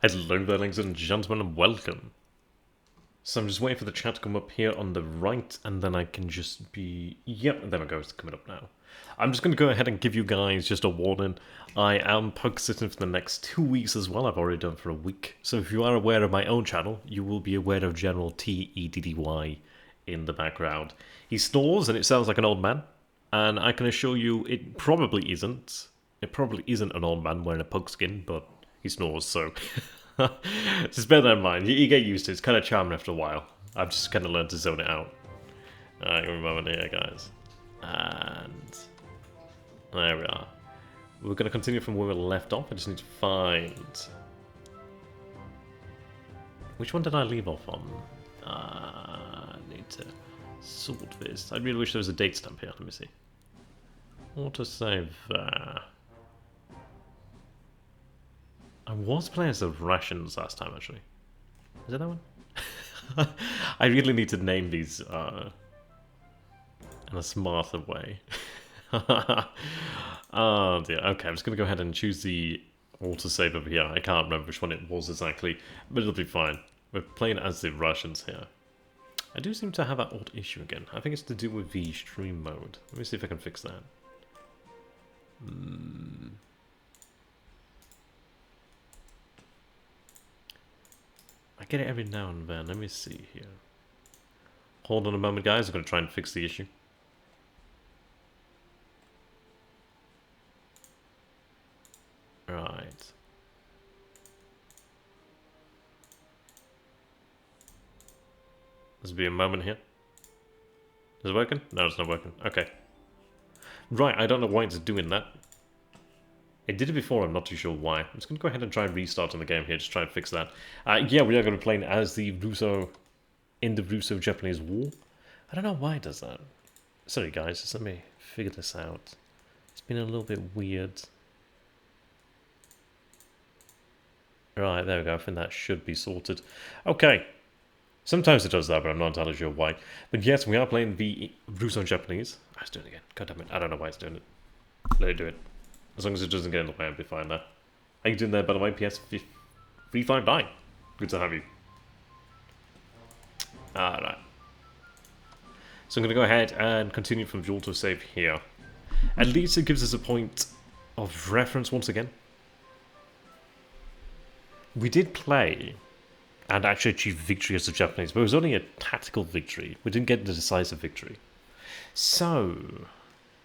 Hello there, ladies and gentlemen, and welcome. So I'm just waiting for the chat to come up here on the right, and then I can just be... Yep, there we go, it's coming up now. I'm just going to go ahead and give you guys just a warning. I am pug sitting for the next 2 weeks as well. I've already done for a week. So if you are aware of my own channel, you will be aware of General TEDDY in the background. He snores, and it sounds like an old man. And I can assure you, it probably isn't. It probably isn't an old man wearing a pug skin, but he snores, so... Just bear that in mind. You get used to it. It's kind of charming after a while. I've just kind of learned to zone it out. Alright, give me a moment here, guys. And... there we are. We're going to continue from where we left off. I just need to find... which one did I leave off on? I need to sort this. I really wish there was a date stamp here. Let me see. Autosave there. I was playing as the rations last time, actually. Is it that one? I really need to name these in a smarter way. Oh dear. Okay, I'm just going to go ahead and choose the autosave over here. I can't remember which one it was exactly, but it'll be fine. We're playing as the Russians here. I do seem to have that odd issue again. I think it's to do with the stream mode. Let me see if I can fix that. I get it every now and then. Let me see here. Hold on a moment, guys. I'm going to try and fix the issue. Right. There's be a moment here. Is it working? No, it's not working. Okay. Right, I don't know why it's doing that. It did it before, I'm not too sure why. I'm just going to go ahead and try and restart on the game here, just try and fix that. Yeah, we are going to be playing as the in the Russo-Japanese War. I don't know why it does that. Sorry guys, just let me figure this out. It's been a little bit weird. Right, there we go, I think that should be sorted. Okay. Sometimes it does that, but I'm not entirely sure why. But yes, we are playing the Russo-Japanese. It's doing it again. God damn it, I don't know why it's doing it. Let it do it. As long as it doesn't get in the way, I'll be fine there. How you doing there, by the way, PS359? Good to have you. Alright. So I'm going to go ahead and continue from the autosave here. At least it gives us a point of reference once again. We did play and actually achieve victory as the Japanese, but it was only a tactical victory. We didn't get the decisive victory. So...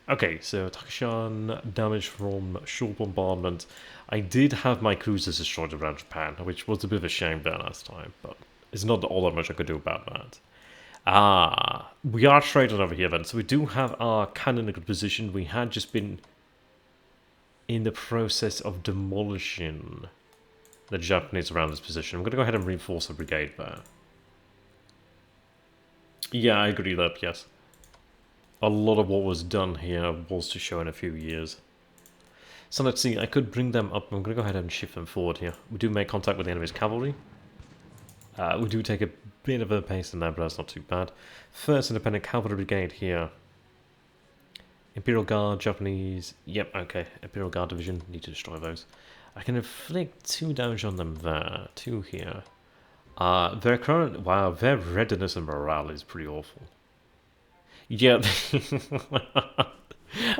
okay, so Takashan, damage from shore bombardment. I did have my cruisers destroyed around Japan, which was a bit of a shame there last time, but it's not all that much I could do about that. We are traded over here then, so we do have our cannon in a good position. We had just been in the process of demolishing the Japanese around this position. I'm going to go ahead and reinforce a brigade there. Yeah, I agree that, yes. A lot of what was done here was to show in a few years. So let's see, I could bring them up. I'm going to go ahead and shift them forward here. We do make contact with the enemy's cavalry. We do take a bit of a pace in there, but that's not too bad. First Independent Cavalry Brigade here. Imperial Guard, Japanese... yep, okay. Imperial Guard Division, need to destroy those. I can inflict 2 damage on them there. 2 here. Their current... wow, their readiness and morale is pretty awful. Yeah,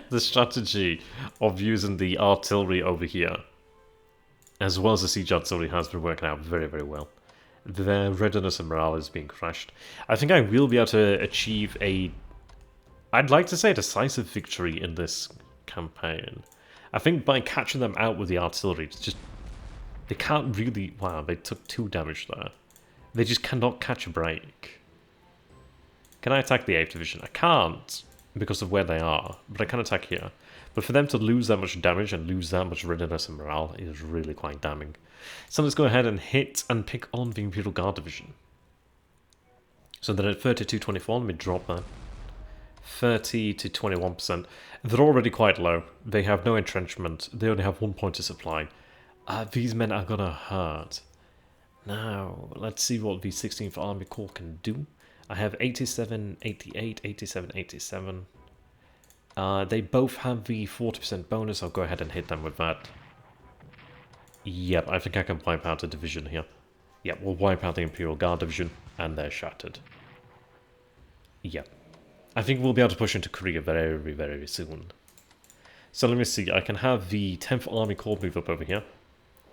the strategy of using the artillery over here, as well as the siege artillery, has been working out very, very well. Their readiness and morale is being crushed. I think I will be able to achieve a... I'd like to say a decisive victory in this campaign. I think by catching them out with the artillery, it's just... they can't really... wow, they took 2 damage there. They just cannot catch a break. Can I attack the 8th Division? I can't, because of where they are, but I can attack here. But for them to lose that much damage and lose that much readiness and morale is really quite damning. So let's go ahead and hit and pick on the Imperial Guard Division. So then at 32-24, let me drop that. 30 to 21%. They're already quite low. They have no entrenchment. They only have 1 point of supply. These men are gonna hurt. Now, let's see what the 16th Army Corps can do. I have 87, 88, 87, 87. They both have the 40% bonus. I'll go ahead and hit them with that. Yep, I think I can wipe out a division here. Yep, we'll wipe out the Imperial Guard division, and they're shattered. Yep. I think we'll be able to push into Korea very, very soon. So let me see, I can have the 10th Army Corps move up over here.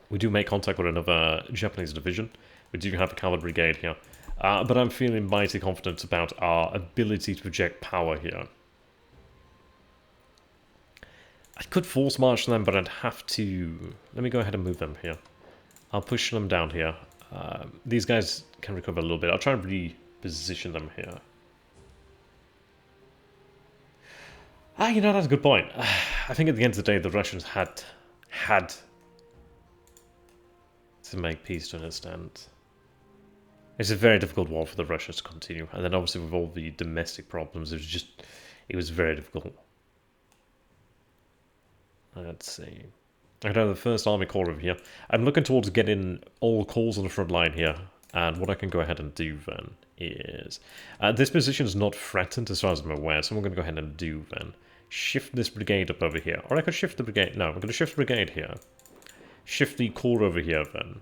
We do make contact with another Japanese division. We do have a cavalry brigade here. But I'm feeling mighty confident about our ability to project power here. I could force march them, but I'd have to... Let me go ahead and move them here. I'll push them down here. These guys can recover a little bit. I'll try and reposition them here. You know, that's a good point. I think at the end of the day, the Russians had to make peace to an extent. It's a very difficult war for the Russians to continue. And then obviously with all the domestic problems, it was very difficult. Let's see. I know the 1st Army Corps over here. I'm looking towards getting all corps on the front line here. And what I can go ahead and do then is... this position is not threatened as far as I'm aware, so I'm going to go ahead and do then. Shift this brigade up over here. Or I could shift the brigade... No, I'm going to shift the brigade here. Shift the corps over here then.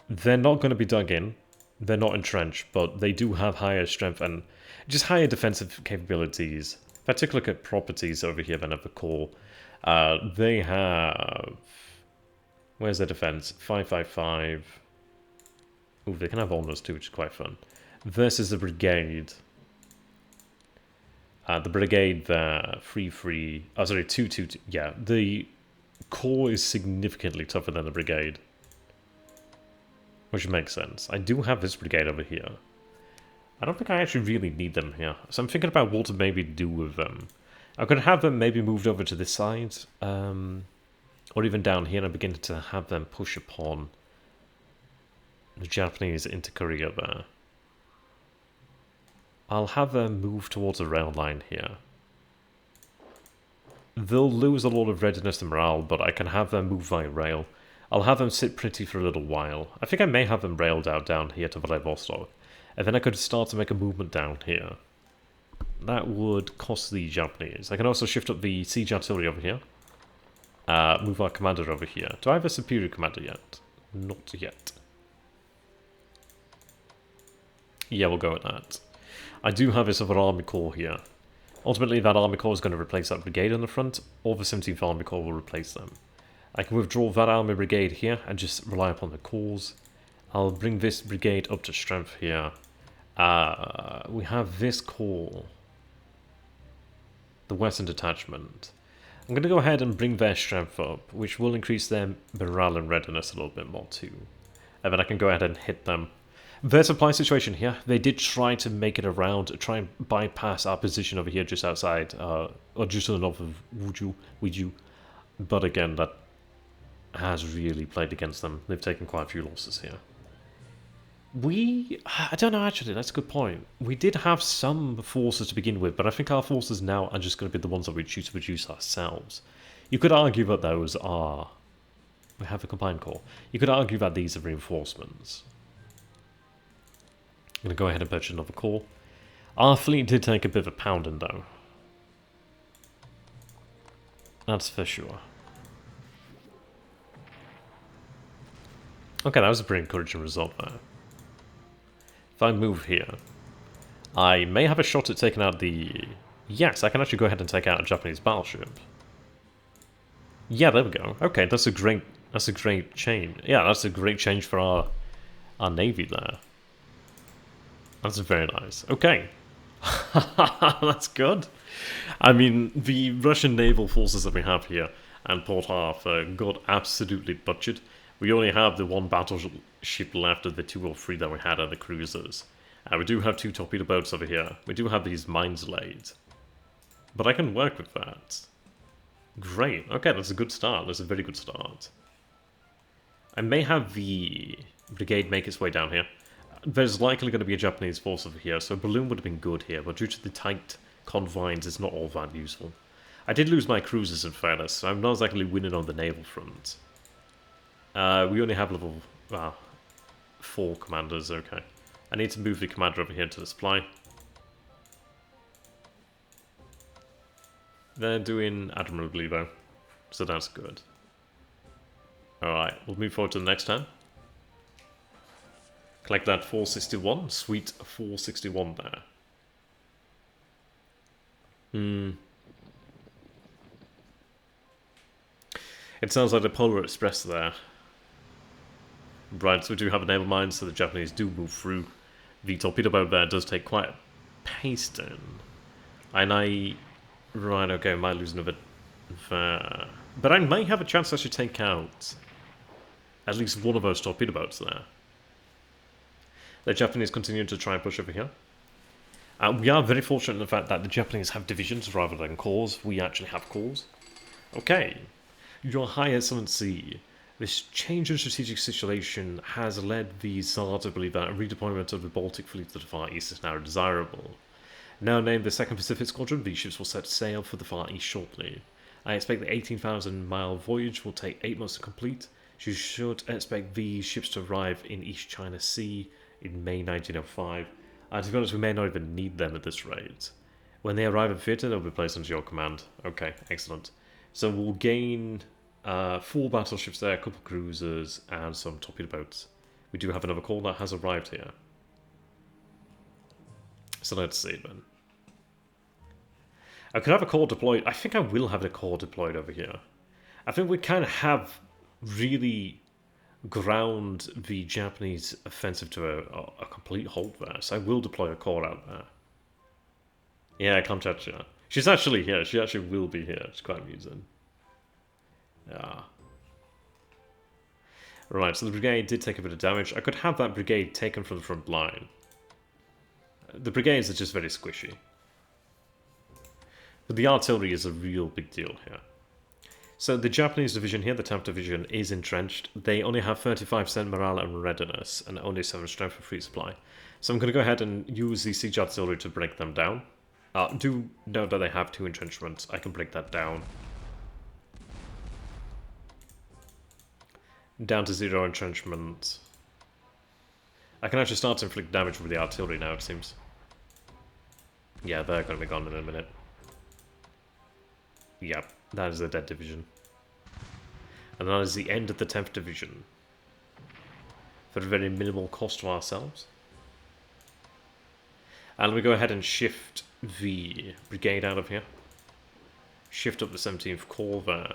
They're not going to be dug in. They're not entrenched, but they do have higher strength and just higher defensive capabilities. If I take a look at properties over here then of the corps, they have... Where's their defense? 555. Ooh, they can have almost 2, which is quite fun. Versus the brigade. The brigade there, 3-3. Oh, sorry, 2-2-2. Yeah, the corps is significantly tougher than the brigade. Which makes sense. I do have this brigade over here. I don't think I actually really need them here. So I'm thinking about what to maybe do with them. I could have them maybe moved over to this side. Or even down here and begin to have them push upon the Japanese into Korea there. I'll have them move towards a rail line here. They'll lose a lot of readiness and morale, but I can have them move via rail. I'll have them sit pretty for a little while. I think I may have them railed out down here to Vladivostok. And then I could start to make a movement down here. That would cost the Japanese. I can also shift up the siege artillery over here. Move our commander over here. Do I have a superior commander yet? Not yet. Yeah, we'll go with that. I do have this other army corps here. Ultimately, that army corps is going to replace that brigade on the front, or the 17th Army Corps will replace them. I can withdraw that army brigade here and just rely upon the corps. I'll bring this brigade up to strength here. We have this corps. The Western Detachment. I'm going to go ahead and bring their strength up, which will increase their morale and readiness a little bit more too. And then I can go ahead and hit them. Their supply situation here, they did try to make it around, try and bypass our position over here just outside, or just to the north of Wiju. But again, that has really played against them. They've taken quite a few losses here. I don't know actually, that's a good point. We did have some forces to begin with, but I think our forces now are just going to be the ones that we choose to produce ourselves. You could argue that those are... We have a combined corps. You could argue that these are reinforcements. I'm going to go ahead and purchase another corps. Our fleet did take a bit of a pounding though. That's for sure. Okay, that was a pretty encouraging result there. If I move here, I may have a shot at taking out the... Yes, I can actually go ahead and take out a Japanese battleship. Yeah, there we go. Okay, that's a great change. Yeah, that's a great change for our navy there. That's very nice. Okay. That's good. I mean, the Russian naval forces that we have here and Port Arthur got absolutely butchered. We only have the one battleship left of the 2 or 3 that we had on the cruisers. We do have 2 torpedo boats over here. We do have these mines laid. But I can work with that. Great. Okay, that's a good start. That's a very good start. I may have the brigade make its way down here. There's likely going to be a Japanese force over here, so a balloon would have been good here, but due to the tight confines, it's not all that useful. I did lose my cruisers in fairness, so I'm not exactly winning on the naval front. We only have level 4 commanders, okay. I need to move the commander over here to the supply. They're doing admirably though, so that's good. Alright, we'll move forward to the next turn. Collect that 461. Sweet 461 there. It sounds like the Polar Express there. Right, so we do have a naval mine, so the Japanese do move through. The torpedo boat there does take quite a pace down. And right, okay, I might lose another there. But I might have a chance to actually take out at least one of those torpedo boats there. The Japanese continue to try and push over here. We are very fortunate in the fact that the Japanese have divisions rather than corps. We actually have corps. Okay. Your High Excellency, this change in strategic situation has led the Tsar to believe that a redeployment of the Baltic fleet to the Far East is now desirable. Now named the 2nd Pacific Squadron, these ships will set sail for the Far East shortly. I expect the 18,000-mile voyage will take 8 months to complete. You should expect these ships to arrive in East China Sea in May 1905. To be honest, we may not even need them at this rate. When they arrive in theatre, they'll be placed under your command. Okay, excellent. So we'll gain 4 battleships there, a couple of cruisers, and some torpedo boats. We do have another call that has arrived here. So let's see then. I could have a core deployed. I think I will have a core deployed over here. I think we kind of have really ground the Japanese offensive to a complete halt there. So I will deploy a core out there. Yeah, Kamchatka. She's actually here. She actually will be here. It's quite amusing. Yeah. Right, so the brigade did take a bit of damage. I could have that brigade taken from the front line. The brigades are just very squishy. But the artillery is a real big deal here. So the Japanese division here, the 10th Division, is entrenched. They only have 35% morale and readiness, and only 7 strength for free supply. So I'm going to go ahead and use the siege artillery to break them down. Do note that they have 2 entrenchments. I can break that down. Down to 0 entrenchment. I can actually start to inflict damage with the artillery now, it seems. Yeah, they're going to be gone in a minute. Yep, that is the dead division. And that is the end of the 10th Division. For a very minimal cost to ourselves. And we go ahead and shift the brigade out of here. Shift up the 17th Corps there.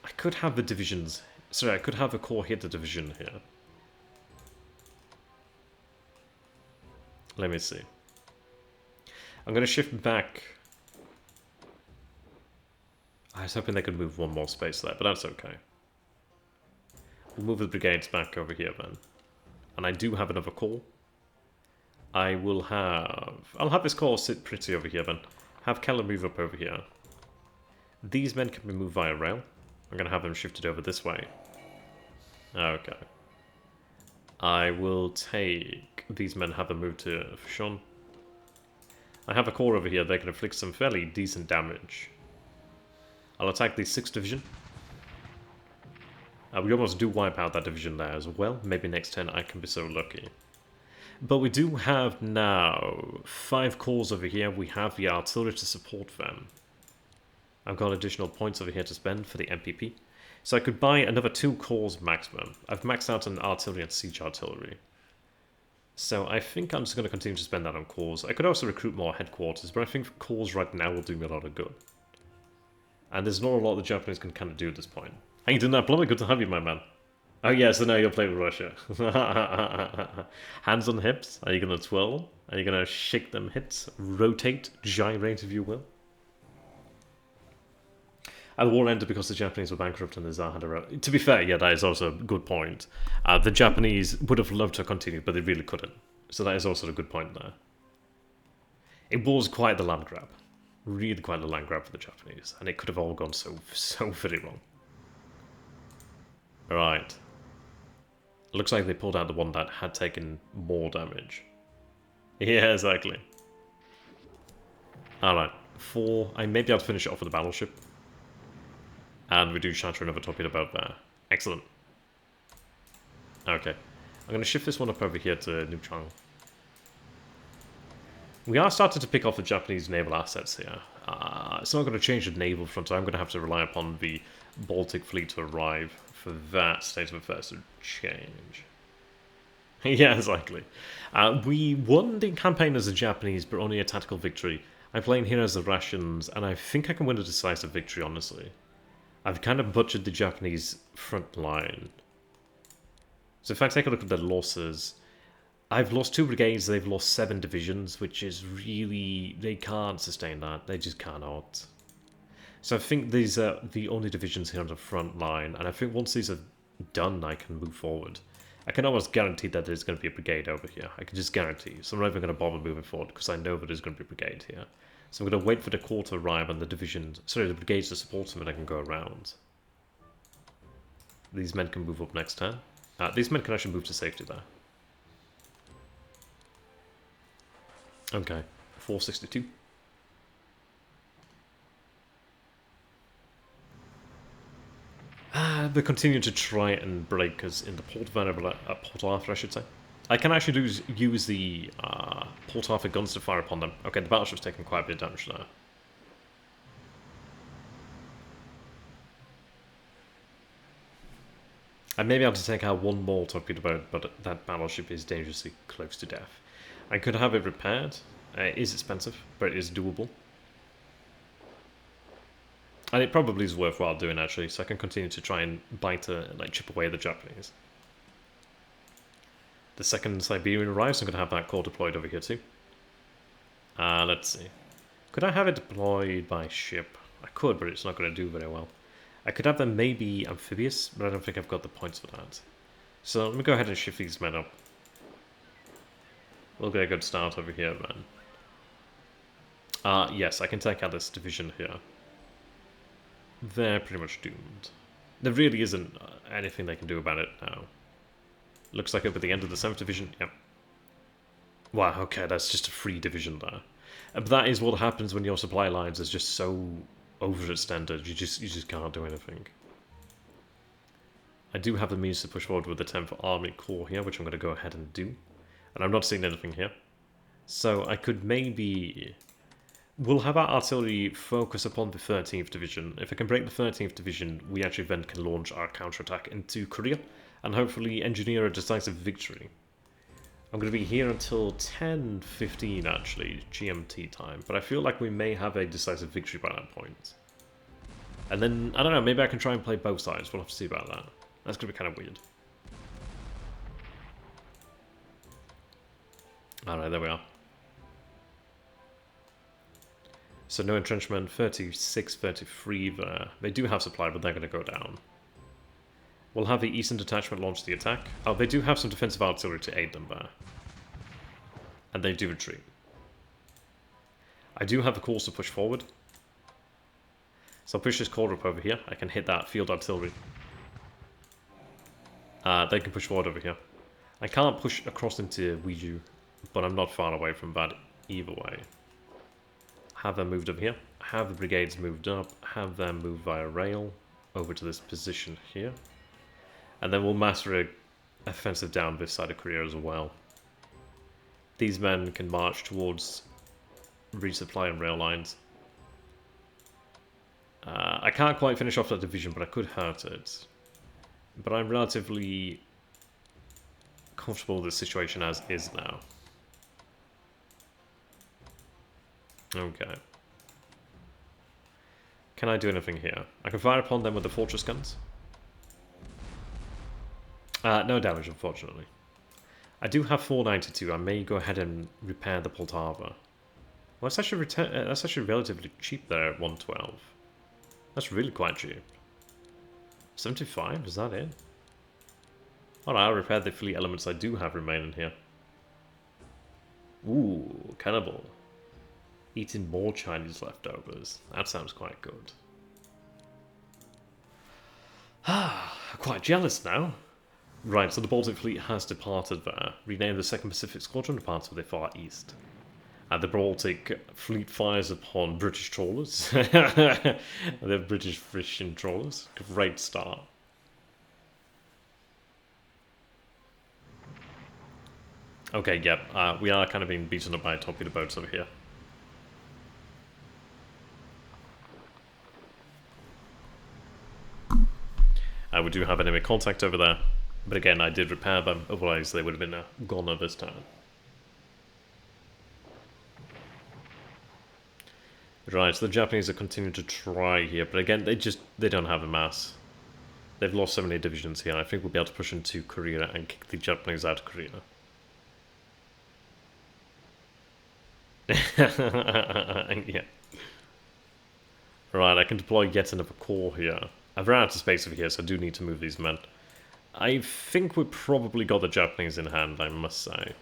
I could have the divisions... Sorry, I could have a corps hit the division here. Let me see. I'm going to shift back... I was hoping they could move 1 more space there, but that's okay. We'll move the brigades back over here then. And I do have another corps. I'll have this corps sit pretty over here then. Have Keller move up over here. These men can be moved via rail. I'm going to have them shifted over this way. Okay. I will take these men, have them moved to Fushun. I have a corps over here. They can inflict some fairly decent damage. I'll attack the 6th Division. We almost do wipe out that division there as well. Maybe next turn I can be so lucky. But we do have now 5 corps over here. We have the artillery to support them. I've got additional points over here to spend for the MPP. So I could buy another 2 corps maximum. I've maxed out on artillery and siege artillery. So I think I'm just going to continue to spend that on corps. I could also recruit more headquarters, but I think corps right now will do me a lot of good. And there's not a lot the Japanese can kind of do at this point. How you doing that, Plumber? Good to have you, my man. Oh yeah, so now you're playing with Russia. Hands on hips. Are you going to twirl? Are you going to shake them hips? Rotate, gyrate, if you will? And the war ended because the Japanese were bankrupt and the Tsar had a... To be fair, yeah, that is also a good point. The Japanese would have loved to continue, but they really couldn't. So that is also a good point there. It was quite the land grab. Really quite the land grab for the Japanese. And it could have all gone so very wrong. Right. Looks like they pulled out the one that had taken more damage. Yeah, exactly. Alright. 4. I may be able to finish it off with a battleship. And we do shatter another torpedo boat there. Excellent. Okay. I'm going to shift this one up over here to Newchang. We are starting to pick off the Japanese naval assets here. it's not going to change the naval front, so I'm going to have to rely upon the Baltic fleet to arrive for that state of affairs to change. Yeah, exactly. We won the campaign as the Japanese, but only a tactical victory. I'm playing here as the Russians, and I think I can win a decisive victory, honestly. I've kind of butchered the Japanese front line. So if I take a look at their losses, I've lost 2 brigades, they've lost 7 divisions, which is really... They can't sustain that. They just cannot. So I think these are the only divisions here on the front line, and I think once these are done, I can move forward. I can almost guarantee that there's going to be a brigade over here. I can just guarantee. So I'm not even going to bother moving forward, because I know that there's going to be a brigade here. So I'm going to wait for the corps to arrive and the divisions... Sorry, the brigades to support them, and I can go around. These men can move up next turn. These men can actually move to safety there. Okay, 462. They continue to try and break us in the Port Arthur, I should say. I can actually use the Port Arthur guns to fire upon them. Okay, the battleship's taking quite a bit of damage now. I may be able to take out 1 more torpedo boat, but that battleship is dangerously close to death. I could have it repaired. It is expensive, but it is doable. And it probably is worthwhile doing, actually, so I can continue to try and chip away at the Japanese. The second Siberian arrives, I'm going to have that corps deployed over here too. Let's see. Could I have it deployed by ship? I could, but it's not going to do very well. I could have them maybe amphibious, but I don't think I've got the points for that. So let me go ahead and shift these men up. We'll get a good start over here, man. Yes, I can take out this division here. They're pretty much doomed. There really isn't anything they can do about it now. Looks like up at the end of the 7th division. Yep. Wow, okay, that's just a free division there. But that is what happens when your supply lines is just so overextended. You just can't do anything. I do have the means to push forward with the 10th Army Corps here, which I'm going to go ahead and do. And I'm not seeing anything here. So I could maybe... We'll have our artillery focus upon the 13th Division. If I can break the 13th Division, we actually then can launch our counterattack into Korea and hopefully engineer a decisive victory. I'm going to be here until 10:15 actually, GMT time, but I feel like we may have a decisive victory by that point. And then, I don't know, maybe I can try and play both sides. We'll have to see about that. That's going to be kind of weird. Alright, there we are. So no entrenchment, 36, 33 there. They do have supply, but they're going to go down. We'll have the Eastern Detachment launch the attack. Oh, they do have some defensive artillery to aid them there. And they do retreat. I do have the calls to push forward. So I'll push this corps up over here. I can hit that field artillery. They can push forward over here. I can't push across into Weiju, but I'm not far away from that either way. Have them moved up here. Have the brigades moved up. Have them move via rail over to this position here. And then we'll master a offensive down this side of Korea as well. These men can march towards resupply and rail lines. I can't quite finish off that division, but I could hurt it. But I'm relatively comfortable with the situation as is now. Okay. Can I do anything here? I can fire upon them with the fortress guns. No damage, unfortunately. I do have 492. I may go ahead and repair the Poltava. Well, that's actually relatively cheap there at 112. That's really quite cheap. 75? Is that it? Alright, I'll repair the fleet elements I do have remaining here. Ooh, cannibal. Eating more Chinese leftovers. That sounds quite good. Ah, quite jealous now. Right, so the Baltic Fleet has departed there. Renamed the 2nd Pacific Squadron, departed to the far east. The Baltic Fleet fires upon British trawlers. The British fishing trawlers. Great start. Okay, yep. We are kind of being beaten up by torpedo boats over here. we do have enemy contact over there. But again, I did repair them, otherwise they would have been gone at this turn. Right, so the Japanese are continuing to try here, but again, they don't have the mass. They've lost so many divisions here. I think we'll be able to push into Korea and kick the Japanese out of Korea. Yeah. Right, I can deploy yet another corps here. I've run out of space over here, so I do need to move these men. I think we probably got the Japanese in hand, I must say.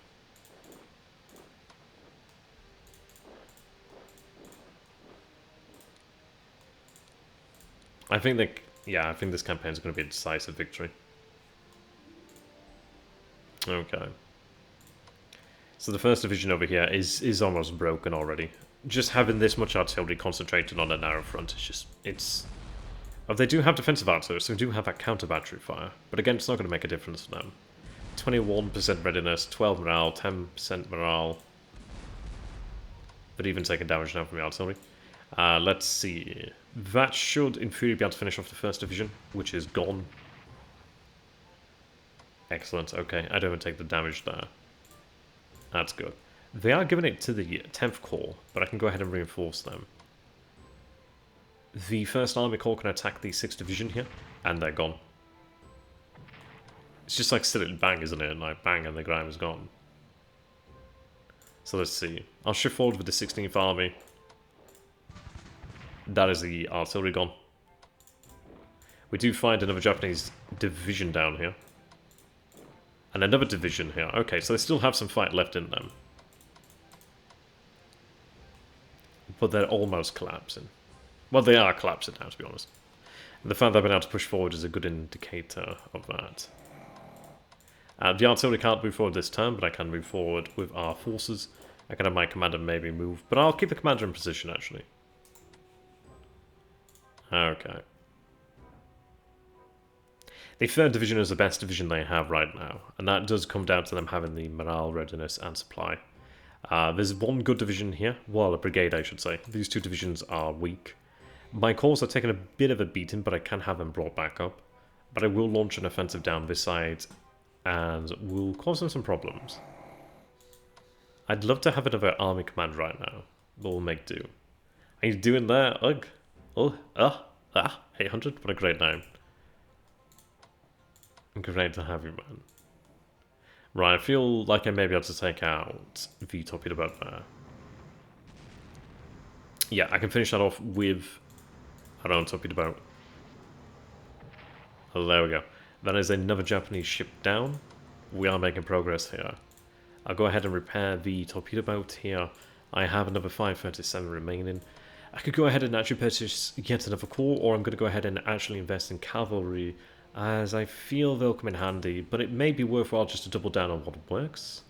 I think I think this campaign is going to be a decisive victory. Okay. So the first division over here is almost broken already. Just having this much artillery concentrated on a narrow front is just, oh, they do have defensive artillery, so they do have that counter battery fire. But again, it's not going to make a difference for them. 21% readiness, 12 morale, 10% morale. But even taking damage now from the artillery. Let's see. That should, in theory, be able to finish off the first division, which is gone. Excellent, okay. I don't even take the damage there. That's good. They are giving it to the 10th Corps, but I can go ahead and reinforce them. The 1st Army Corps can attack the 6th Division here, and they're gone. It's just like sit it and bang, isn't it? And like bang, and the grime is gone. So let's see. I'll shift forward with the 16th Army. That is the artillery gone. We do find another Japanese division down here. And another division here. Okay, so they still have some fight left in them. But they're almost collapsing. Well, they are collapsing now, to be honest. And the fact that I've been able to push forward is a good indicator of that. The artillery can't move forward this turn, but I can move forward with our forces. I can have my commander maybe move, but I'll keep the commander in position, actually. Okay. The 3rd Division is the best division they have right now, and that does come down to them having the morale, readiness, and supply. There's one good division here, well, a brigade I should say. These 2 divisions are weak. My corps are taking a bit of a beating, but I can have them brought back up. But I will launch an offensive down this side, and will cause them some problems. I'd love to have another army command right now, but we'll make do. Are you doing there? Ugh. Oh, 800, what a great name. Great to have you, man. Right, I feel like I may be able to take out the torpedo boat there. Yeah, I can finish that off with our own torpedo boat. Oh, there we go. That is another Japanese ship down. We are making progress here. I'll go ahead and repair the torpedo boat here. I have another 537 remaining. I could go ahead and actually purchase yet another corps, or I'm going to go ahead and actually invest in cavalry, as I feel they'll come in handy, but it may be worthwhile just to double down on what works.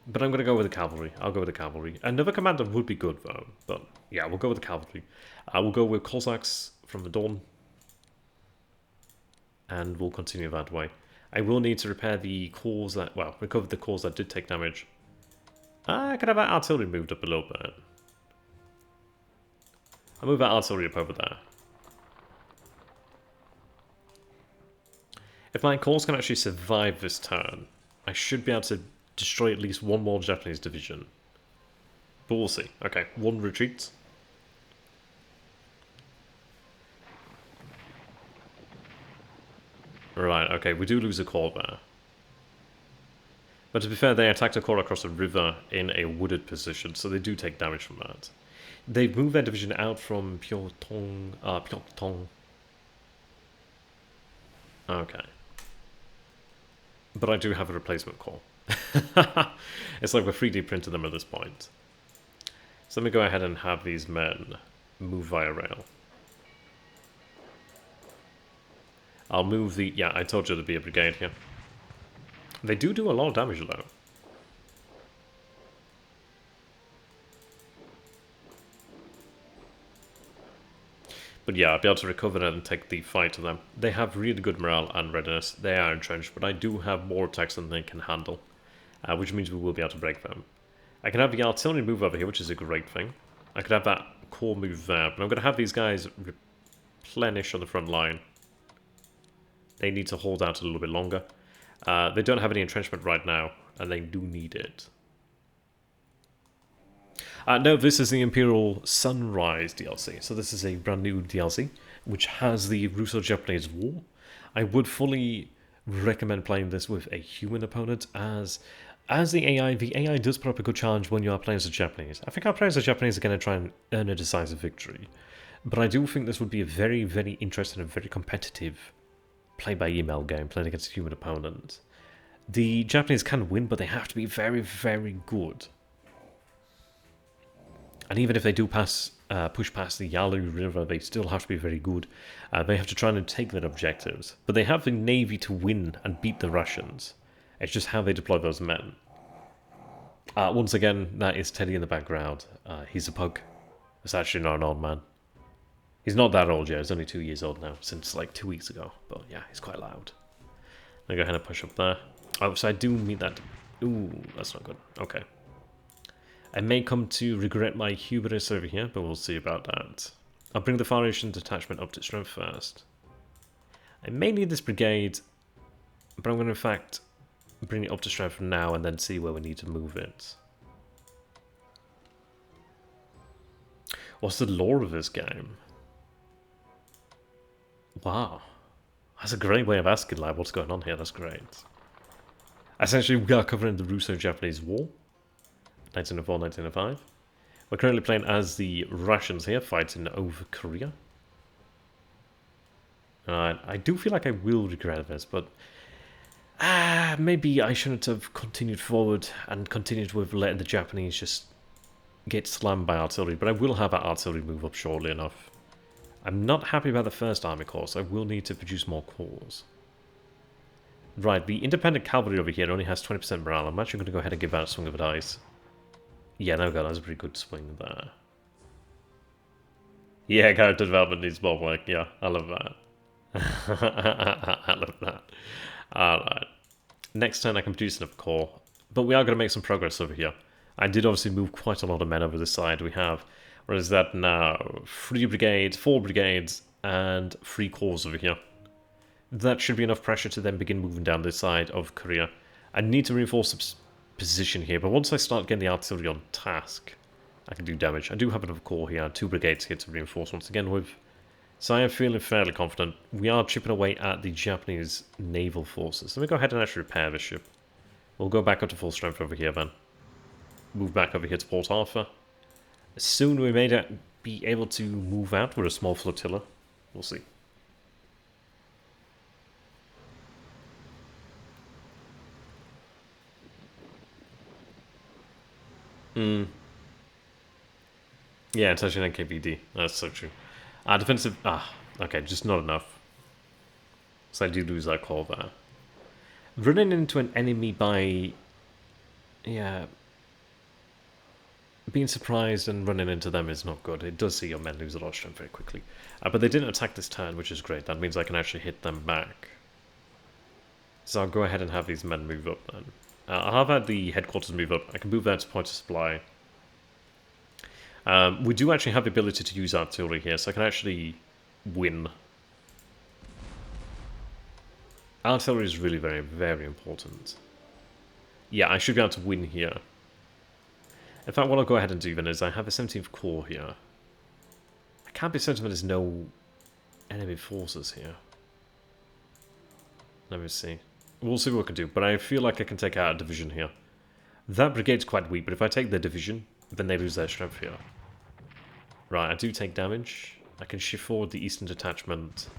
But I'm going to go with the cavalry. I'll go with the cavalry. Another commander would be good, though, but yeah, we'll go with the cavalry. We'll go with Cossacks from the Dawn, and we'll continue that way. I will need to repair the corps that, well, recover the corps that did take damage. I could have that artillery moved up a little bit. I'll move that artillery up over there. If my corps can actually survive this turn, I should be able to destroy at least one more Japanese division. But we'll see. Okay, one retreat. Right, okay, we do lose a corps there. But to be fair, they attacked a corps across a river in a wooded position, so they do take damage from that. They've moved their division out from Pyeongtaong. Okay. But I do have a replacement corps. It's like we're 3D printing them at this point. So let me go ahead and have these men move via rail. I'll move the... Yeah, I told you there'd be a brigade here. They do a lot of damage, though. But yeah, I'll be able to recover that and take the fight to them. They have really good morale and readiness. They are entrenched, but I do have more attacks than they can handle. Which means we will be able to break them. I can have the artillery move over here, which is a great thing. I could have that corps move there, but I'm going to have these guys replenish on the front line. They need to hold out a little bit longer. They don't have any entrenchment right now, and they do need it. No, this is the Imperial Sunrise DLC. So this is a brand new DLC, which has the Russo-Japanese War. I would fully recommend playing this with a human opponent, as the AI does put up a good challenge when you are playing as a Japanese. I think our players as Japanese are going to try and earn a decisive victory. But I do think this would be a very, very interesting and very competitive play-by-email game, playing against a human opponent. The Japanese can win, but they have to be very, very good. And even if they do push past the Yalu River, they still have to be very good. They have to try and take their objectives. But they have the navy to win and beat the Russians. It's just how they deploy those men. Once again, that is Teddy in the background. He's a pug. It's actually not an old man. He's not that old yet. He's only 2 years old now, since like 2 weeks ago. But yeah, he's quite loud. I'll go ahead and push up there. Oh, so I do meet that. Ooh, that's not good. Okay. I may come to regret my hubris over here, but we'll see about that. I'll bring the Foundation detachment up to strength first. I may need this brigade, but I'm going to in fact bring it up to strength now and then see where we need to move it. What's the lore of this game? Wow. That's a great way of asking, like, what's going on here. That's great. Essentially, we are covering the Russo-Japanese War. 1904-1905. We're currently playing as the Russians here, fighting over Korea. I do feel like I will regret this, but maybe I shouldn't have continued forward and continued with letting the Japanese just get slammed by artillery, but I will have that artillery move up shortly enough. I'm not happy about the first army corps, so I will need to produce more corps. Right, the independent cavalry over here only has 20% morale. I'm actually going to go ahead and give that a swing of a dice. Yeah, there we go, that's a pretty good swing there. Yeah, character development needs more work. Yeah, I love that. I love that. Alright. Next turn I can produce enough corps, but we are going to make some progress over here. I did obviously move quite a lot of men over this side. We have, what is that now? 3 brigades, 4 brigades, and 3 corps over here. That should be enough pressure to then begin moving down this side of Korea. I need to reinforce the position here, but once I start getting the artillery on task, I can do damage. I do have enough corps here, 2 brigades here to reinforce once again with. So I am feeling fairly confident. We are chipping away at the Japanese naval forces. Let me go ahead and actually repair this ship. We'll go back up to full strength over here then. Move back over here to Port Arthur. Soon we may be able to move out with a small flotilla. We'll see. Yeah, it's actually an NKVD. That's so true. Defensive... okay, just not enough. So I do lose that call there. Running into an enemy by... yeah... being surprised and running into them is not good. It does see your men lose a lot of strength very quickly. But they didn't attack this turn, which is great. That means I can actually hit them back. So I'll go ahead and have these men move up then. I'll have had the headquarters move up. I can move that to point of supply. We do actually have the ability to use artillery here, so I can actually win. Artillery is really very, very important. Yeah, I should be able to win here. In fact, what I'll go ahead and do then is I have a 17th Corps here. I can't be certain there's no enemy forces here. Let me see. We'll see what we can do, but I feel like I can take out a division here. That brigade's quite weak, but if I take their division, then they lose their strength here. Right, I do take damage. I can shift forward the eastern detachment,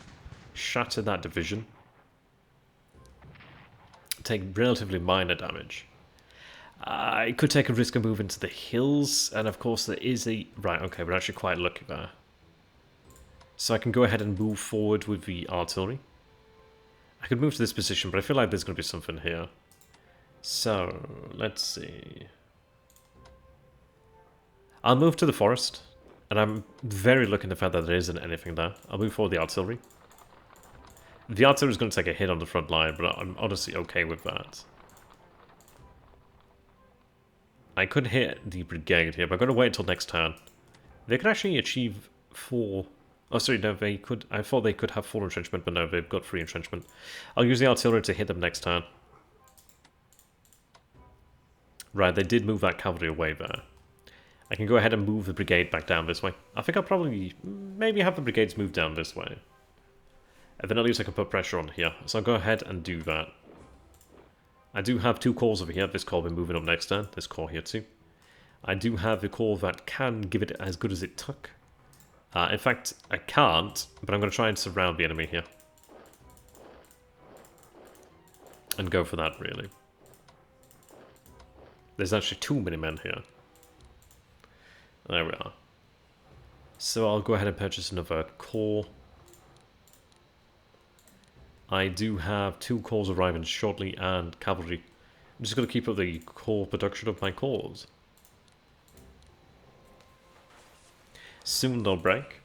shatter that division, take relatively minor damage. I could take a risk and move into the hills, and of course there is a... right, okay, we're actually quite lucky there. So I can go ahead and move forward with the artillery. I could move to this position, but I feel like there's going to be something here. So, let's see. I'll move to the forest, and I'm very lucky in the fact that there isn't anything there. I'll move forward the artillery. The artillery is going to take a hit on the front line, but I'm honestly okay with that. I could hit the brigade here, but I'm going to wait until next turn. They could actually achieve 4 Oh, sorry, no, they could... I thought they could have full entrenchment, but no, they've got free entrenchment. I'll use the artillery to hit them next turn. Right, they did move that cavalry away there. I can go ahead and move the brigade back down this way. I think I'll probably... maybe have the brigades move down this way. And then at least I can put pressure on here. So I'll go ahead and do that. I do have 2 cores over here. This core will be moving up next turn. This core here too. I do have a core that can give it as good as it took. In fact, I can't, but I'm going to try and surround the enemy here. And go for that, really. There's actually too many men here. There we are. So I'll go ahead and purchase another core. I do have 2 cores arriving shortly and cavalry. I'm just going to keep up the core production of my cores. Soon they'll break.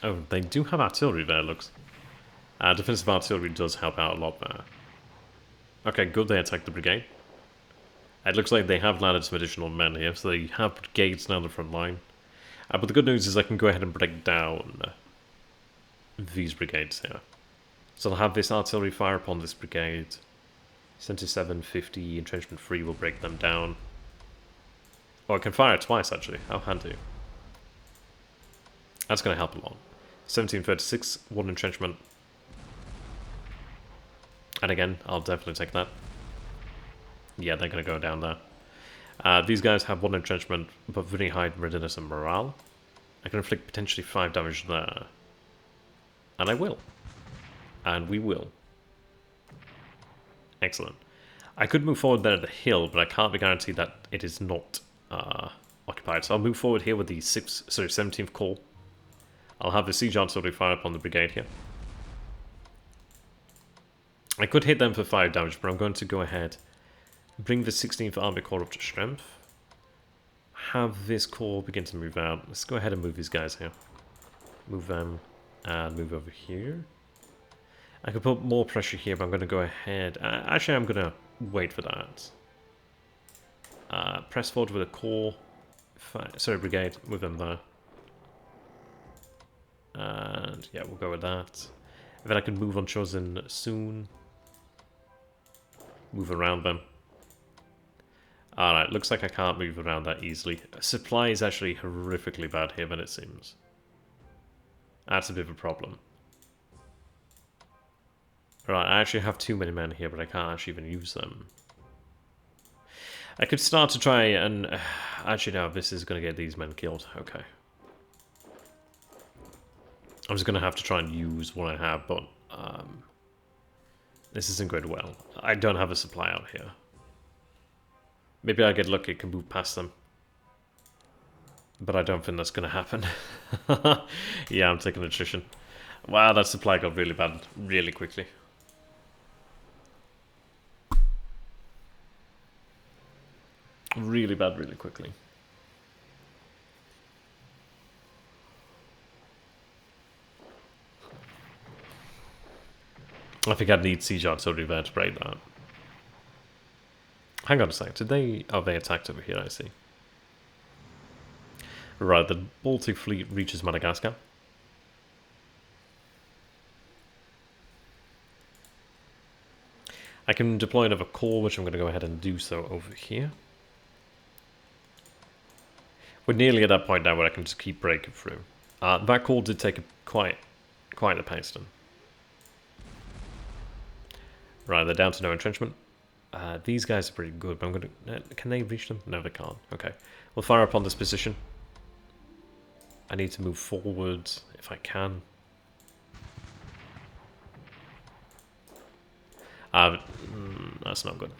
Oh, they do have artillery there, looks. Defensive artillery does help out a lot there. Okay, good, they attacked the brigade. It looks like they have landed some additional men here, so they have brigades now in the front line. But the good news is I can go ahead and break down these brigades here. So I'll have this artillery fire upon this brigade. 77, 50, entrenchment 3 will break them down. Oh, I can fire it twice actually, how handy. That's going to help a lot. 1736, 1 entrenchment. And again, I'll definitely take that. Yeah, they're going to go down there. These guys have 1 entrenchment, but very high readiness and morale. I can inflict potentially 5 damage there. And I will. And we will. Excellent. I could move forward there at the hill, but I can't be guaranteed that it is not occupied. So I'll move forward here with the 17th Corps. I'll have the siege artillery fire upon the brigade here. I could hit them for 5 damage, but I'm going to go ahead. Bring the 16th Army Corps up to strength. Have this corps begin to move out. Let's go ahead and move these guys here. Move them and move over here. I could put more pressure here, but I'm going to go ahead. Actually, I'm going to wait for that. Press forward with a corps. Sorry, brigade. Move them there. And yeah, we'll go with that. And then I can move on chosen soon. Move around them. Alright, looks like I can't move around that easily. Supply is actually horrifically bad here, than it seems. That's a bit of a problem. Right, I actually have too many men here, but I can't actually even use them. I could start to try and... actually, no, this is going to get these men killed. Okay. I'm just going to have to try and use what I have, but... this isn't going well. I don't have a supply out here. Maybe I get lucky, can move past them. But I don't think that's going to happen. Yeah, I'm taking attrition. Wow, that supply got really bad really quickly. Really bad really quickly. I think I'd need siege artillery there to break that. Hang on a sec, did they... oh, they attacked over here, I see. Right, the Baltic Fleet reaches Madagascar. I can deploy another corps, which I'm going to go ahead and do so over here. We're nearly at that point now where I can just keep breaking through. That corps did take quite a pasting. Right, they're down to no entrenchment. These guys are pretty good, but I'm going to... can they reach them? No, they can't. Okay. We'll fire upon this position. I need to move forward if I can. That's not good.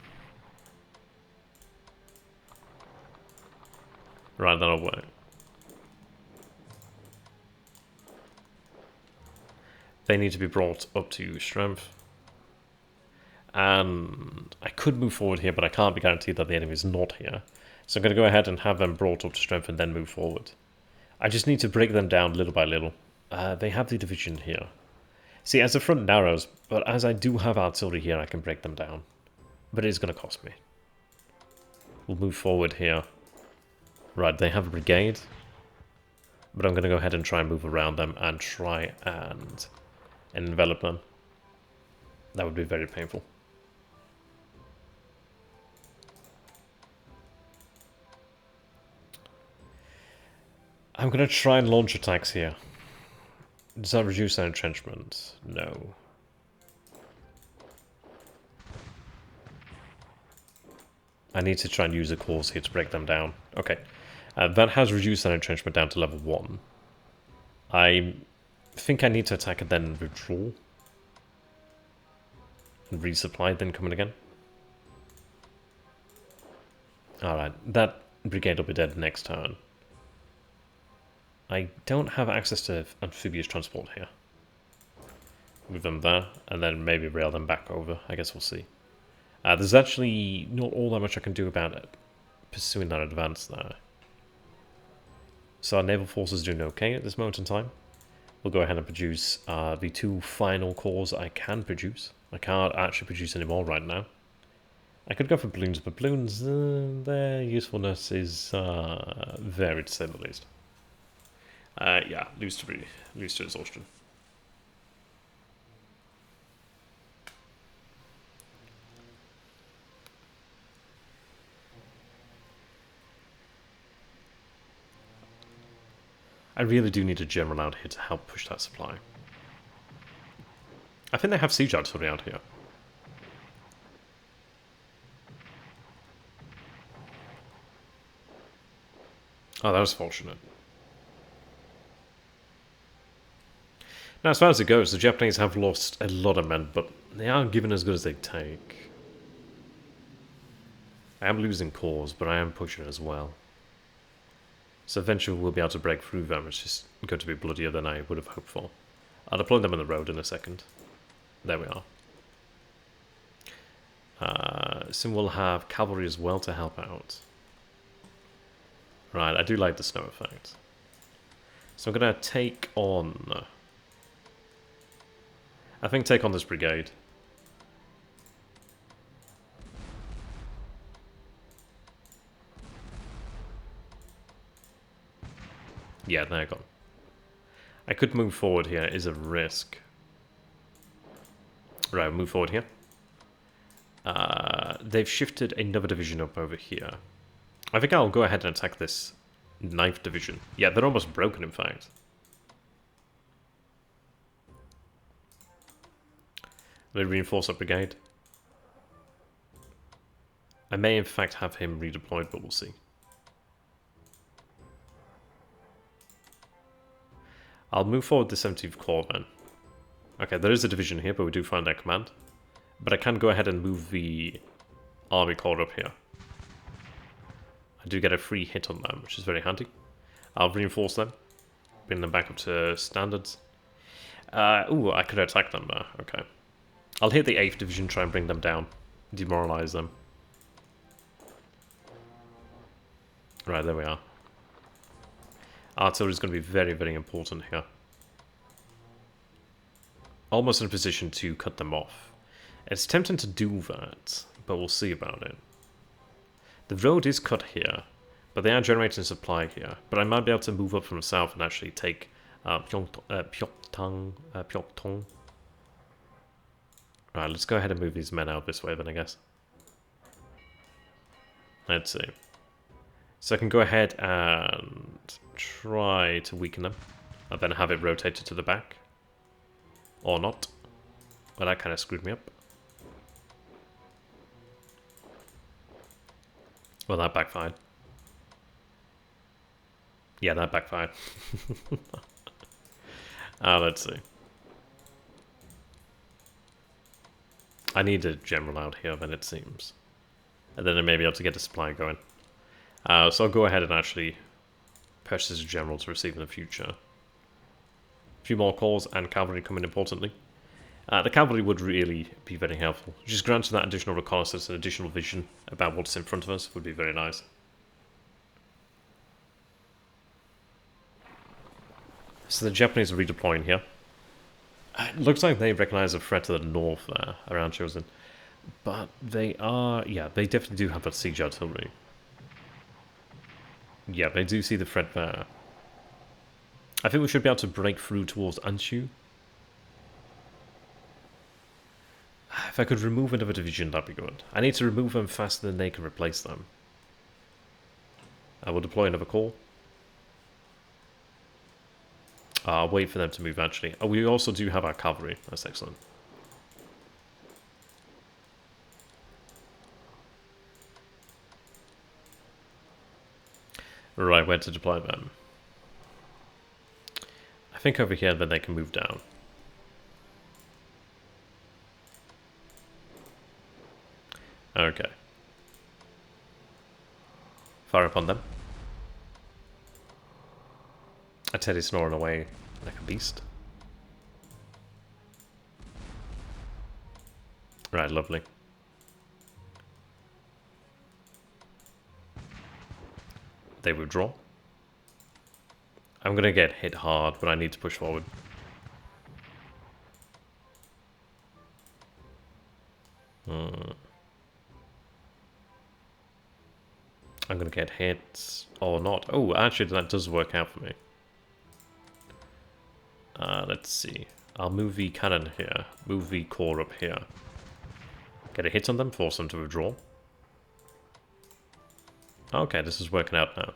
Right, that'll work. They need to be brought up to strength. And I could move forward here, but I can't be guaranteed that the enemy is not here. So I'm going to go ahead and have them brought up to strength and then move forward. I just need to break them down little by little. They have the division here. See, as the front narrows, but as I do have artillery here, I can break them down. But it is going to cost me. We'll move forward here. Right, they have a brigade. But I'm going to go ahead and try and move around them and try and envelop them. That would be very painful. I'm going to try and launch attacks here. Does that reduce their entrenchment? No. I need to try and use a course here to break them down. Okay. That has reduced their entrenchment down to level 1. I think I need to attack and then withdraw. And resupply, then come in again. Alright, that brigade will be dead next turn. I don't have access to amphibious transport here. Move them there, and then maybe rail them back over. I guess we'll see. There's actually not all that much I can do about it, pursuing that advance there. So our naval force is doing okay at this moment in time. We'll go ahead and produce the 2 final cores I can produce. I can't actually produce any more right now. I could go for balloons, but balloons, their usefulness is varied to say the least. Yeah, lose to exhaustion. I really do need a general out here to help push that supply. I think they have siege artillery out here. Oh, that was fortunate. Now, as far as it goes, the Japanese have lost a lot of men, but they aren't given as good as they take. I am losing cores, but I am pushing as well. So eventually we'll be able to break through them. It's just going to be bloodier than I would have hoped for. I'll deploy them on the road in a second. There we are. Soon we'll have cavalry as well to help out. Right, I do like the snow effect. So I'm going to take on... I think take on this brigade. Yeah, they're gone. I could move forward here, is a risk. Right, move forward here. They've shifted another division up over here. I think I'll go ahead and attack this 9th division. Yeah, they're almost broken, in fact. They reinforce a brigade. I may, in fact, have him redeployed, but we'll see. I'll move forward the 17th Corps then. Okay, there is a division here, but we do find their command. But I can go ahead and move the Army Corps up here. I do get a free hit on them, which is very handy. I'll reinforce them. Bring them back up to standards. Ooh, I could attack them there. Okay. I'll hit the 8th Division, try and bring them down. Demoralize them. Right, there we are. Artillery is going to be very, very important here. Almost in a position to cut them off. It's tempting to do that, but we'll see about it. The road is cut here, but they are generating supply here. But I might be able to move up from the south and actually take Pyeongtaung. Right, let's go ahead and move these men out this way then, I guess. Let's see. So I can go ahead and try to weaken them, and then have it rotated to the back. Or not. Well, that kind of screwed me up. Well, that backfired. Yeah, that backfired. Let's see. I need a general out here, then it seems. And then I may be able to get a supply going. So I'll go ahead and actually purchase a general to receive in the future. A few more calls and cavalry coming importantly. The cavalry would really be very helpful. Just granting that additional reconnaissance and additional vision about what's in front of us would be very nice. So the Japanese are redeploying here. It looks like they recognize a threat to the north there, around Chosen. But they are... yeah, they definitely do have that siege artillery. Yeah, they do see the threat there. I think we should be able to break through towards Anshu. If I could remove another division, that'd be good. I need to remove them faster than they can replace them. I will deploy another corps. I'll wait for them to move, actually. Oh, we also do have our cavalry. That's excellent. Right, where to deploy them? I think over here, then they can move down. Okay. Fire upon them. A Teddy snoring away like a beast. Right, lovely. They withdraw. I'm gonna get hit hard, but I need to push forward. I'm gonna get hit or not. Oh, actually, that does work out for me. Let's see. I'll move the cannon here. Move the core up here. Get a hit on them, force them to withdraw. Okay, this is working out now.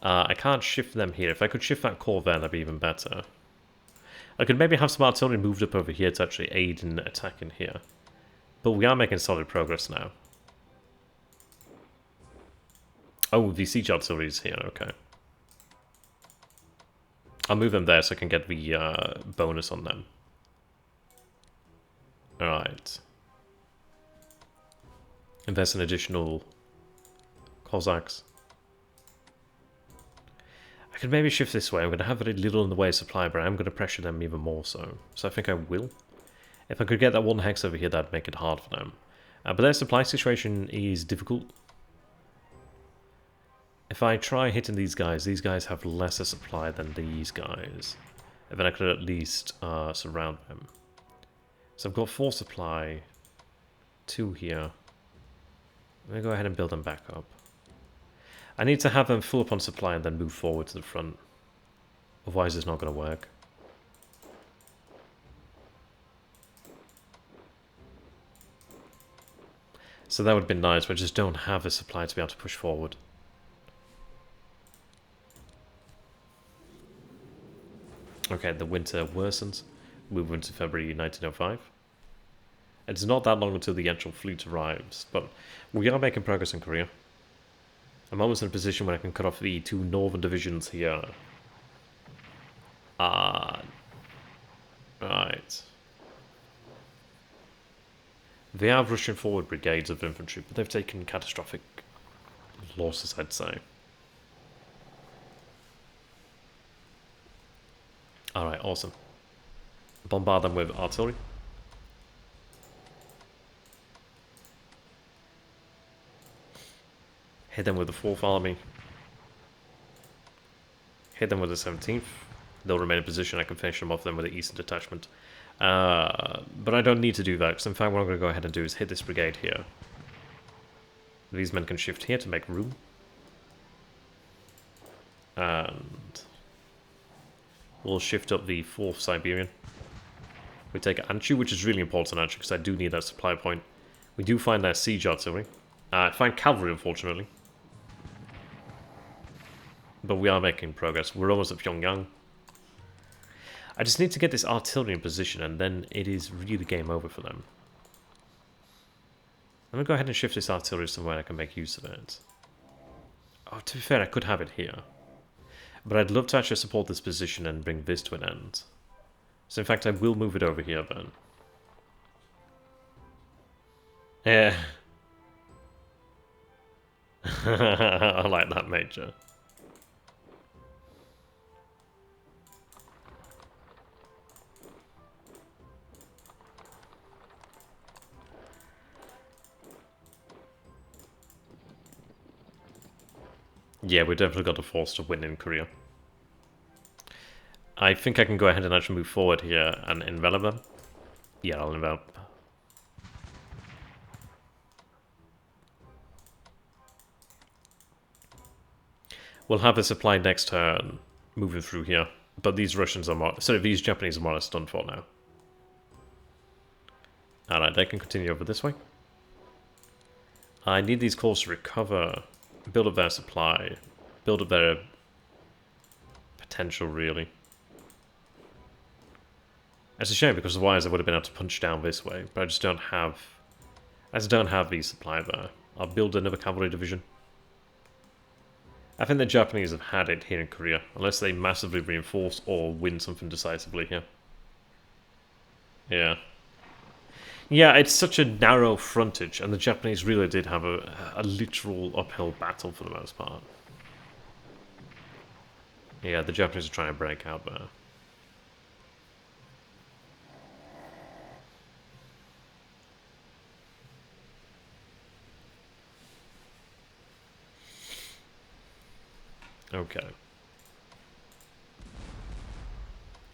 I can't shift them here. If I could shift that core there, that'd be even better. I could maybe have some artillery moved up over here to actually aid in attacking here. But we are making solid progress now. Oh, the siege artillery is here, okay. I'll move them there so I can get the bonus on them. Alright. Invest in additional Cossacks. I could maybe shift this way. I'm going to have very little in the way of supply, but I'm going to pressure them even more so. So I think I will. If I could get that one hex over here, that'd make it hard for them. But their supply situation is difficult. If I try hitting these guys have lesser supply than these guys. And then I could at least surround them. So I've got 4 supply, 2 here. I'm going to go ahead and build them back up. I need to have them full up on supply and then move forward to the front. Otherwise it's not going to work. So that would have been nice, but I just don't have the supply to be able to push forward. Okay, the winter worsens. Move into February 1905. It's not that long until the actual fleet arrives, but we are making progress in Korea. I'm almost in a position where I can cut off the 2 northern divisions here. Right. They are rushing forward brigades of infantry, but they've taken catastrophic losses, I'd say. Alright, awesome. Bombard them with artillery. Hit them with the 4th Army. Hit them with the 17th. They'll remain in position. I can finish them off then with the Eastern Detachment. But I don't need to do that, because in fact what I'm going to go ahead and do is hit this brigade here. These men can shift here to make room. And we'll shift up the 4th Siberian. We take Anshu, which is really important actually, because I do need that supply point. We do find their siege artillery. I find cavalry, unfortunately. But we are making progress. We're almost at Pyongyang. I just need to get this artillery in position, and then it is really game over for them. I'm going to go ahead and shift this artillery somewhere I can make use of it. Oh, to be fair, I could have it here. But I'd love to actually support this position and bring this to an end. So in fact, I will move it over here then. Yeah. I like that, Major. Yeah, we definitely got a force to win in Korea. I think I can go ahead and actually move forward here and envelop them. Yeah, I'll envelop. We'll have the supply next turn moving through here. But these Russians are more... Sorry, these Japanese are more or less done for now. Alright, they can continue over this way. I need these cores to recover, build up their supply, build up their potential, really. It's a shame because otherwise I would have been able to punch down this way, but I just don't have... I just don't have the supply there. I'll build another cavalry division. I think the Japanese have had it here in Korea, unless they massively reinforce or win something decisively here. Yeah. Yeah, it's such a narrow frontage, and the Japanese really did have a literal uphill battle for the most part. Yeah, the Japanese are trying to break out there. Okay.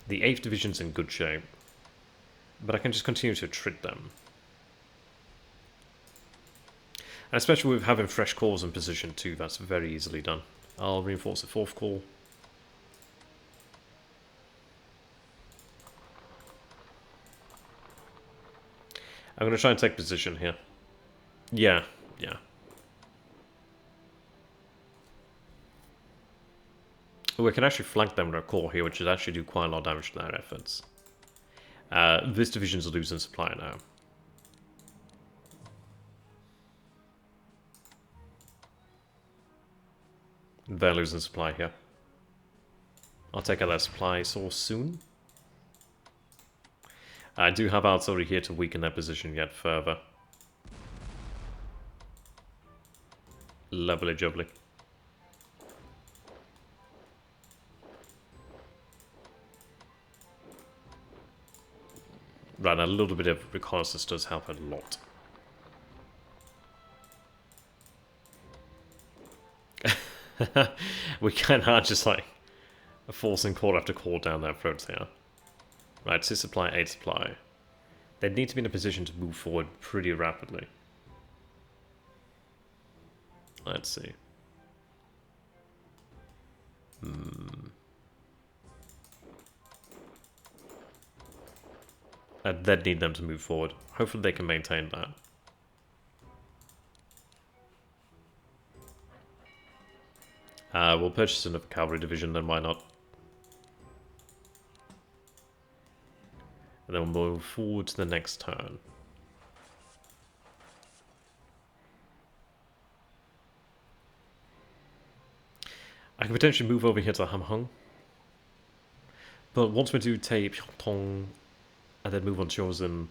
The 8th Division's in good shape. But I can just continue to treat them. And especially with having fresh cores in position too, that's very easily done. I'll reinforce the 4th core. I'm going to try and take position here. Yeah, yeah. We can actually flank them with our core here, which would actually do quite a lot of damage to their efforts. This division's losing supply now. They're losing supply here. I'll take out their supply source soon. I do have artillery here to weaken their position yet further. Lovely jubbly. Right, a little bit of reconnaissance does help a lot. We cannot just like forcing core after core down their throats here. Right, 6 supply, 8 supply. They need to be in a position to move forward pretty rapidly. Let's see. They'd need them to move forward. Hopefully they can maintain that. We'll purchase another cavalry division, then why not? And then we'll move forward to the next turn. I could potentially move over here to Hamhung. But once we do take Pyeongtaek and then move on Chosin,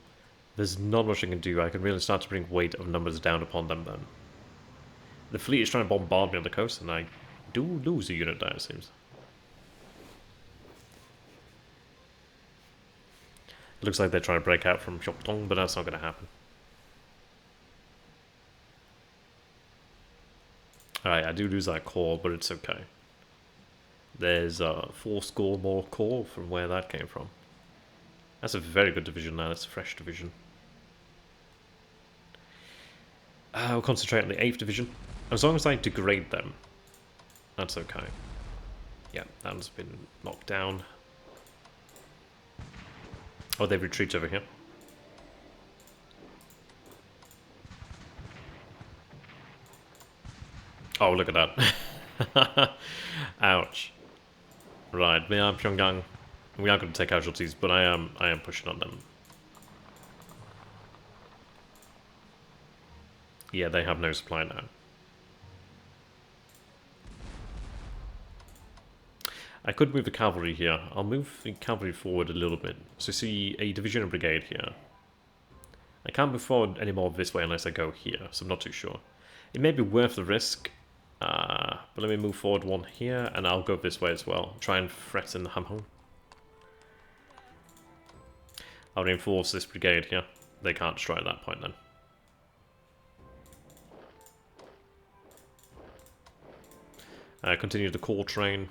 there's not much I can do. I can really start to bring weight of numbers down upon them then. The fleet is trying to bombard me on the coast, and I do lose a unit there, it seems. It looks like they're trying to break out from Pyeongtaek, but that's not going to happen. Alright, I do lose that core, but it's okay. There's 4 score more core from where that came from. That's a very good division now, that's a fresh division. We'll concentrate on the 8th division. As long as I degrade them, that's okay. Yeah, that one's been knocked down. Oh, they've retreated over here. Oh, look at that. Ouch. Right, we are Pyongyang. We are going to take casualties, but I am pushing on them. Yeah, they have no supply now. I could move the cavalry here. I'll move the cavalry forward a little bit. So you see a division and brigade here. I can't move forward anymore this way unless I go here, so I'm not too sure. It may be worth the risk, but let me move forward one here, and I'll go this way as well. Try and threaten the Hamhung. I'll reinforce this brigade here. They can't destroy at that point then. Continue the core train.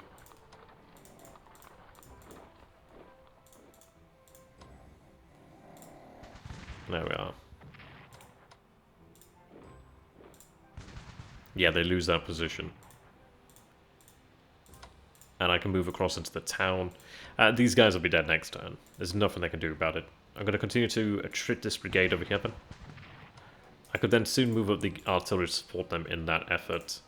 There we are. Yeah, they lose that position. And I can move across into the town. These guys will be dead next turn. There's nothing they can do about it. I'm going to continue to attrit this brigade over here then. I could then soon move up the artillery to support them in that effort.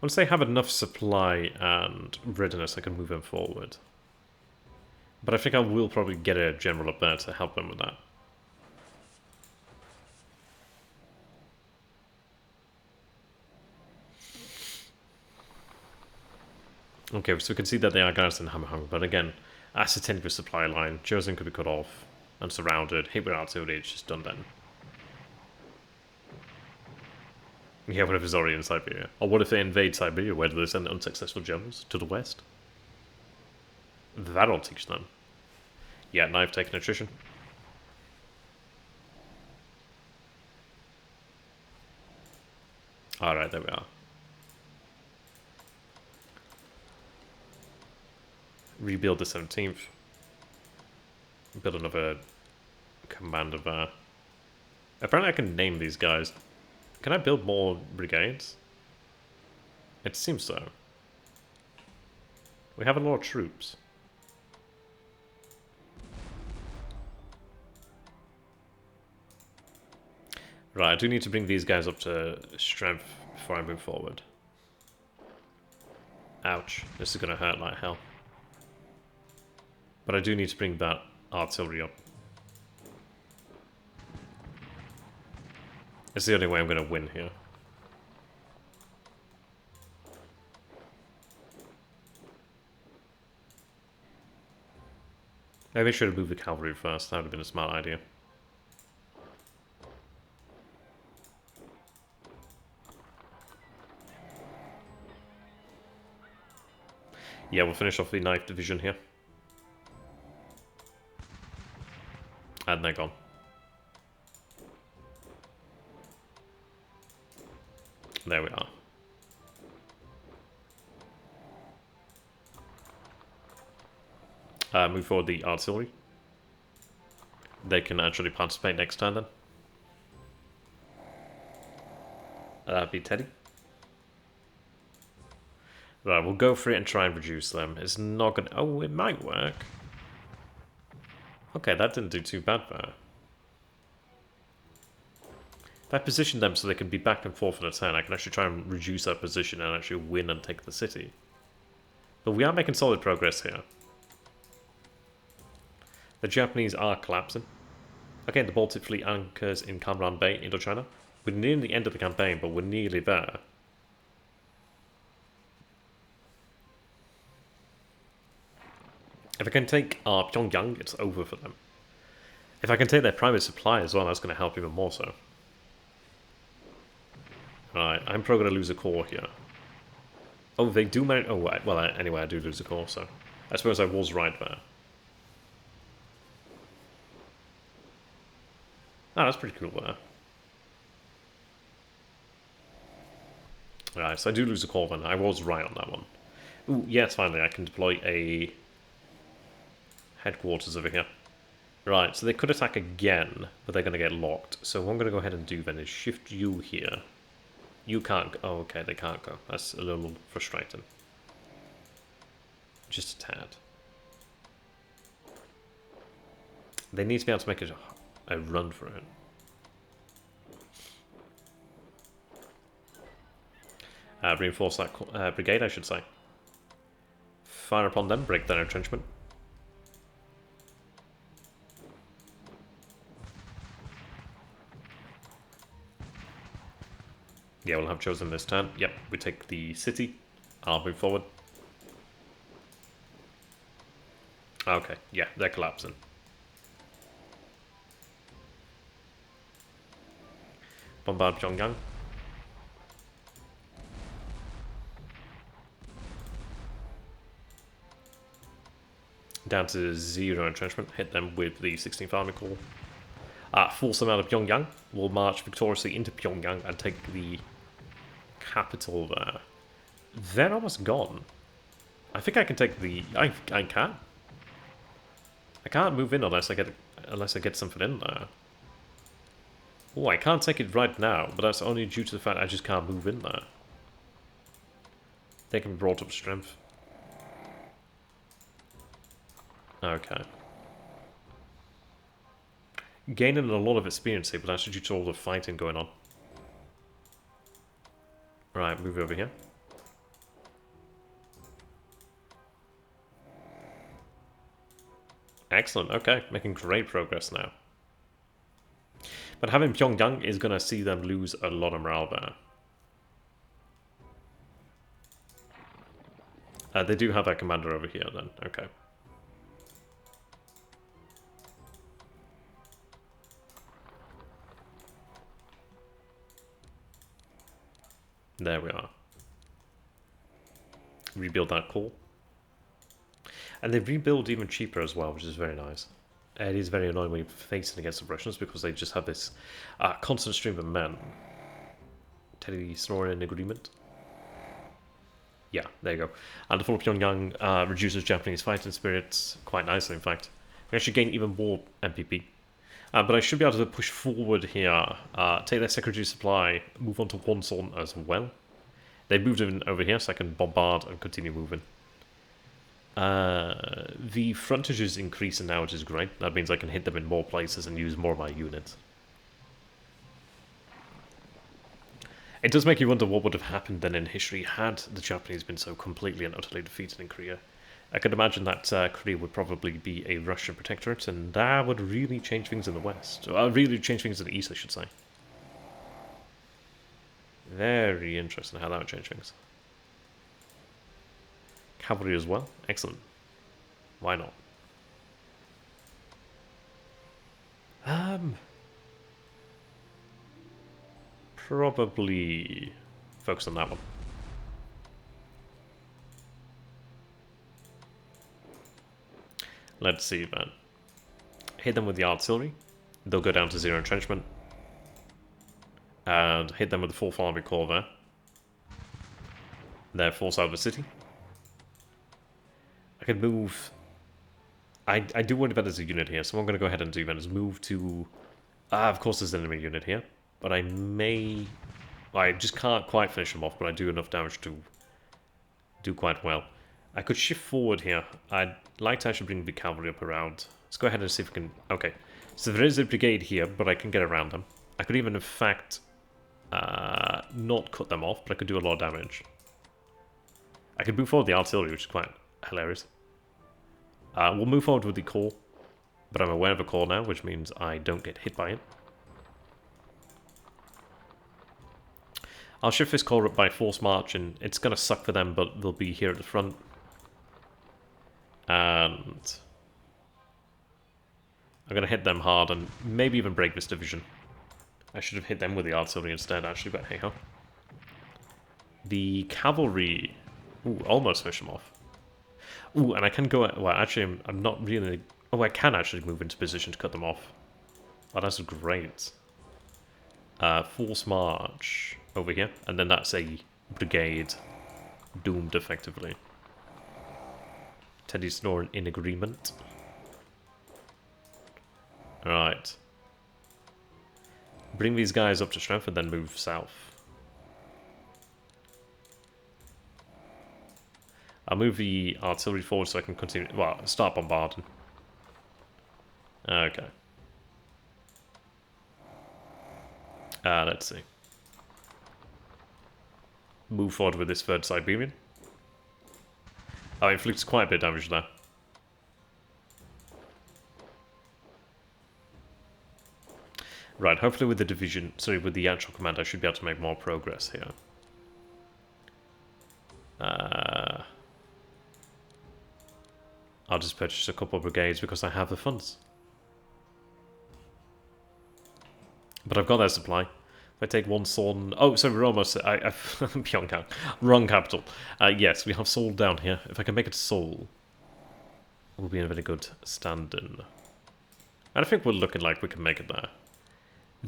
Once they have enough supply and readiness, I can move them forward. But I think I will probably get a general up there to help them with that. Okay, so we can see that they are garrisoned Hammerhung, but again, that's a 10 supply line. Chosen could be cut off and surrounded. Hit with artillery, it's just done then. Yeah, what if it's already in Siberia? Or what if they invade Siberia? Where do they send unsuccessful Germans? To the west? That'll teach them. Yeah, knife taking attrition. Alright, there we are. Rebuild the 17th. Build another commander there. Apparently I can name these guys. Can I build more brigades? It seems so. We have a lot of troops. Right, I do need to bring these guys up to strength before I move forward. Ouch, this is going to hurt like hell. But I do need to bring that artillery up. It's the only way I'm going to win here. Maybe I should have moved the cavalry first. That would have been a smart idea. Yeah, we'll finish off the 9th Division here. And they're gone. There we are. Move forward the artillery. They can actually participate next turn then. That'd be Teddy. Right, we'll go for it and try and reduce them. It's not gonna... Oh, it might work. Okay, that didn't do too bad there. If I position them so they can be back and forth in a turn, I can actually try and reduce that position and actually win and take the city. But we are making solid progress here. The Japanese are collapsing. Okay, the Baltic Fleet anchors in Cambrai Bay, Indochina. We're near the end of the campaign, but we're nearly there. If I can take Pyongyang, it's over for them. If I can take their private supply as well, that's going to help even more so. Right, I'm probably going to lose a core here. Oh, they do manage... Oh, well, anyway, I do lose a core, so... I suppose I was right there. Ah, that's pretty cool there. Right, so I do lose a core then. I was right on that one. Ooh, yes, finally, I can deploy a... headquarters over here. Right, so they could attack again, but they're going to get locked. So what I'm going to go ahead and do then is shift you here. You can't go. Oh, okay, they can't go. That's a little frustrating. Just a tad. They need to be able to make a run for it. Reinforce that brigade, I should say. Fire upon them, break their entrenchment. Yeah, we'll have chosen this turn. Yep, we take the city. I'll move forward. Okay, yeah, they're collapsing. Bombard Pyongyang. Down to 0 entrenchment. Hit them with the 16th Army Corps. Force them out of Pyongyang. We'll march victoriously into Pyongyang and take the capital there. They're almost gone. I think I can take the... I can. I can't move in unless I get something in there. Oh, I can't take it right now, but that's only due to the fact I just can't move in there. They can be brought up strength. Okay. Gaining a lot of experience here, but that's due to all the fighting going on. Right, move over here. Excellent, okay. Making great progress now. But having Pyongyang is going to see them lose a lot of morale there. They do have that commander over here then, okay. There we are. Rebuild that core. And they rebuild even cheaper as well, which is very nice. It is very annoying when you're facing against the Russians because they just have this constant stream of men. Teddy Snoring in agreement. Yeah, there you go. And the fall of Pyongyang reduces Japanese fighting spirits quite nicely, in fact. We actually gain even more MPP. But I should be able to push forward here, take their secondary supply, move on to Wonson as well. They moved in over here, so I can bombard and continue moving. The frontage is increasing now, which is great. That means I can hit them in more places and use more of my units. It does make you wonder what would have happened then in history had the Japanese been so completely and utterly defeated in Korea. I could imagine that Korea would probably be a Russian protectorate, and that would really change things in the West. Really change things in the East, I should say. Very interesting how that would change things. Cavalry as well. Excellent. Why not? Probably focus on that one. Let's see then. Hit them with the artillery. They'll go down to 0 entrenchment. And hit them with the 4th Army Corps there. They're forced out of the city. I could move... I do want to bet there's a unit here, so what I'm going to go ahead and do then is move to... of course there's an enemy unit here. But I may... I just can't quite finish them off, but I do enough damage to do quite well. I could shift forward here. I'd like to actually bring the cavalry up around. Let's go ahead and see if we can... Okay, so there is a brigade here, but I can get around them. I could even, in fact, not cut them off, but I could do a lot of damage. I could move forward the artillery, which is quite hilarious. We'll move forward with the core, but I'm aware of a core now, which means I don't get hit by it. I'll shift this core up by force march, and it's going to suck for them, but they'll be here at the front. And I'm going to hit them hard and maybe even break this division. I should have hit them with the artillery instead, actually, but hey-ho. The cavalry... Ooh, almost finish them off. Ooh, and I can go... Well, actually, I'm not really... Oh, I can actually move into position to cut them off. Oh, that's great. Force march over here, and then that's a brigade doomed effectively. Teddy Snoring in agreement. Alright. Bring these guys up to strength and then move south. I'll move the artillery forward so I can continue... Well, start bombarding. Okay. Let's see. Move forward with this 3rd Siberian. Oh, inflicts quite a bit of damage there. Right, hopefully with the division, sorry, with the actual command, I should be able to make more progress here. I'll just purchase a couple of brigades because I have the funds. But I've got their supply. If I take one Son... Oh, sorry, we're almost... Pyongyang. Wrong capital. Yes, we have Seoul down here. If I can make it Seoul, we'll be in a very good stand-in. And I think we're looking like we can make it there.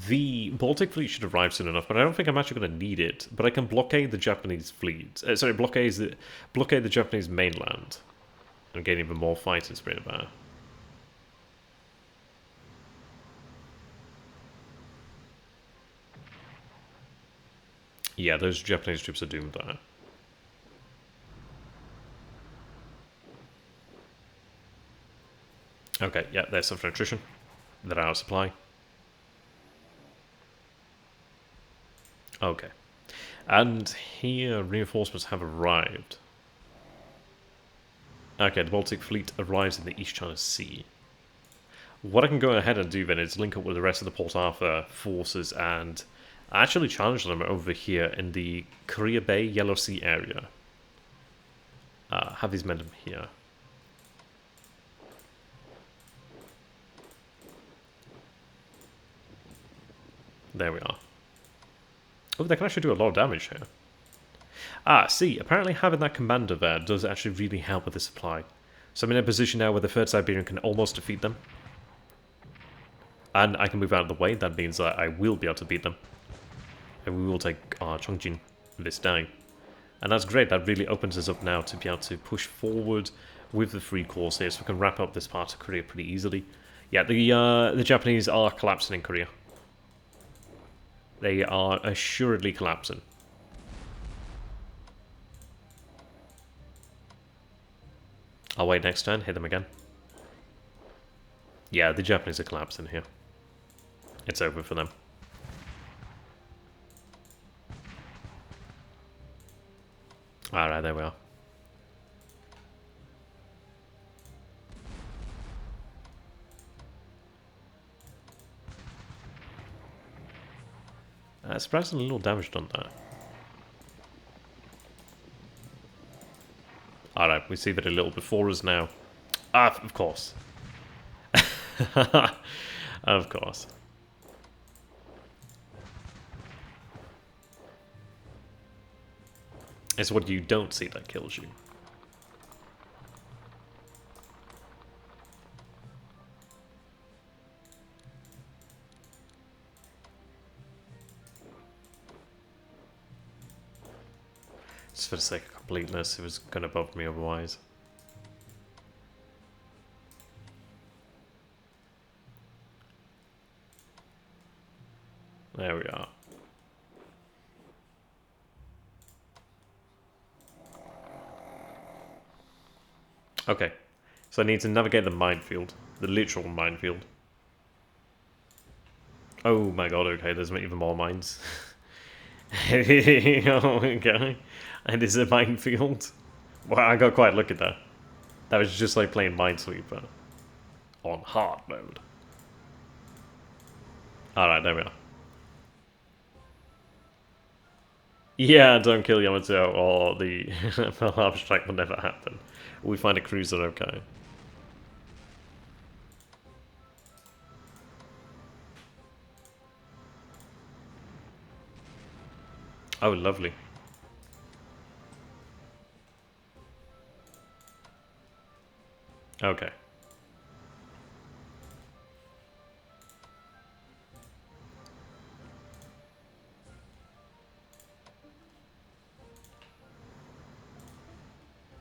The Baltic fleet should arrive soon enough, but I don't think I'm actually going to need it. But I can blockade the Japanese fleet. Sorry, blockade the Japanese mainland. And gain even more fighting spirit there. Yeah, those Japanese troops are doomed there. Okay, yeah, there's some attrition. They're out of supply. Okay. And here, reinforcements have arrived. Okay, the Baltic Fleet arrives in the East China Sea. What I can go ahead and do then is link up with the rest of the Port Arthur forces and actually challenge them over here in the Korea Bay, Yellow Sea area. Have these men here. There we are. Oh, they can actually do a lot of damage here. Ah, see, apparently having that commander there does actually really help with the supply. So I'm in a position now where the 3rd Siberian can almost defeat them. And I can move out of the way, that means that I will be able to beat them. And we will take Chongjin this day. And that's great, that really opens us up now to be able to push forward with the 3 corps here, so we can wrap up this part of Korea pretty easily. Yeah, the Japanese are collapsing in Korea. They are assuredly collapsing. I'll wait next turn, hit them again. Yeah, the Japanese are collapsing here. It's over for them. Alright, there we are. Surprisingly little damage done there. Alright, we see that a little before us now. Ah, of course. Of course. It's what you don't see that kills you. Just for the sake of completeness, it was going to bother me otherwise. There we are. Okay, so I need to navigate the minefield, the literal minefield. Oh my god, okay, there's even more mines. Oh, okay, and it's a minefield. Well, I got quite lucky there. That was just like playing Minesweeper on hard mode. Alright, there we are. Yeah, don't kill Yamato or the abstract will never happen. We find a cruiser, okay. Oh, lovely. Okay.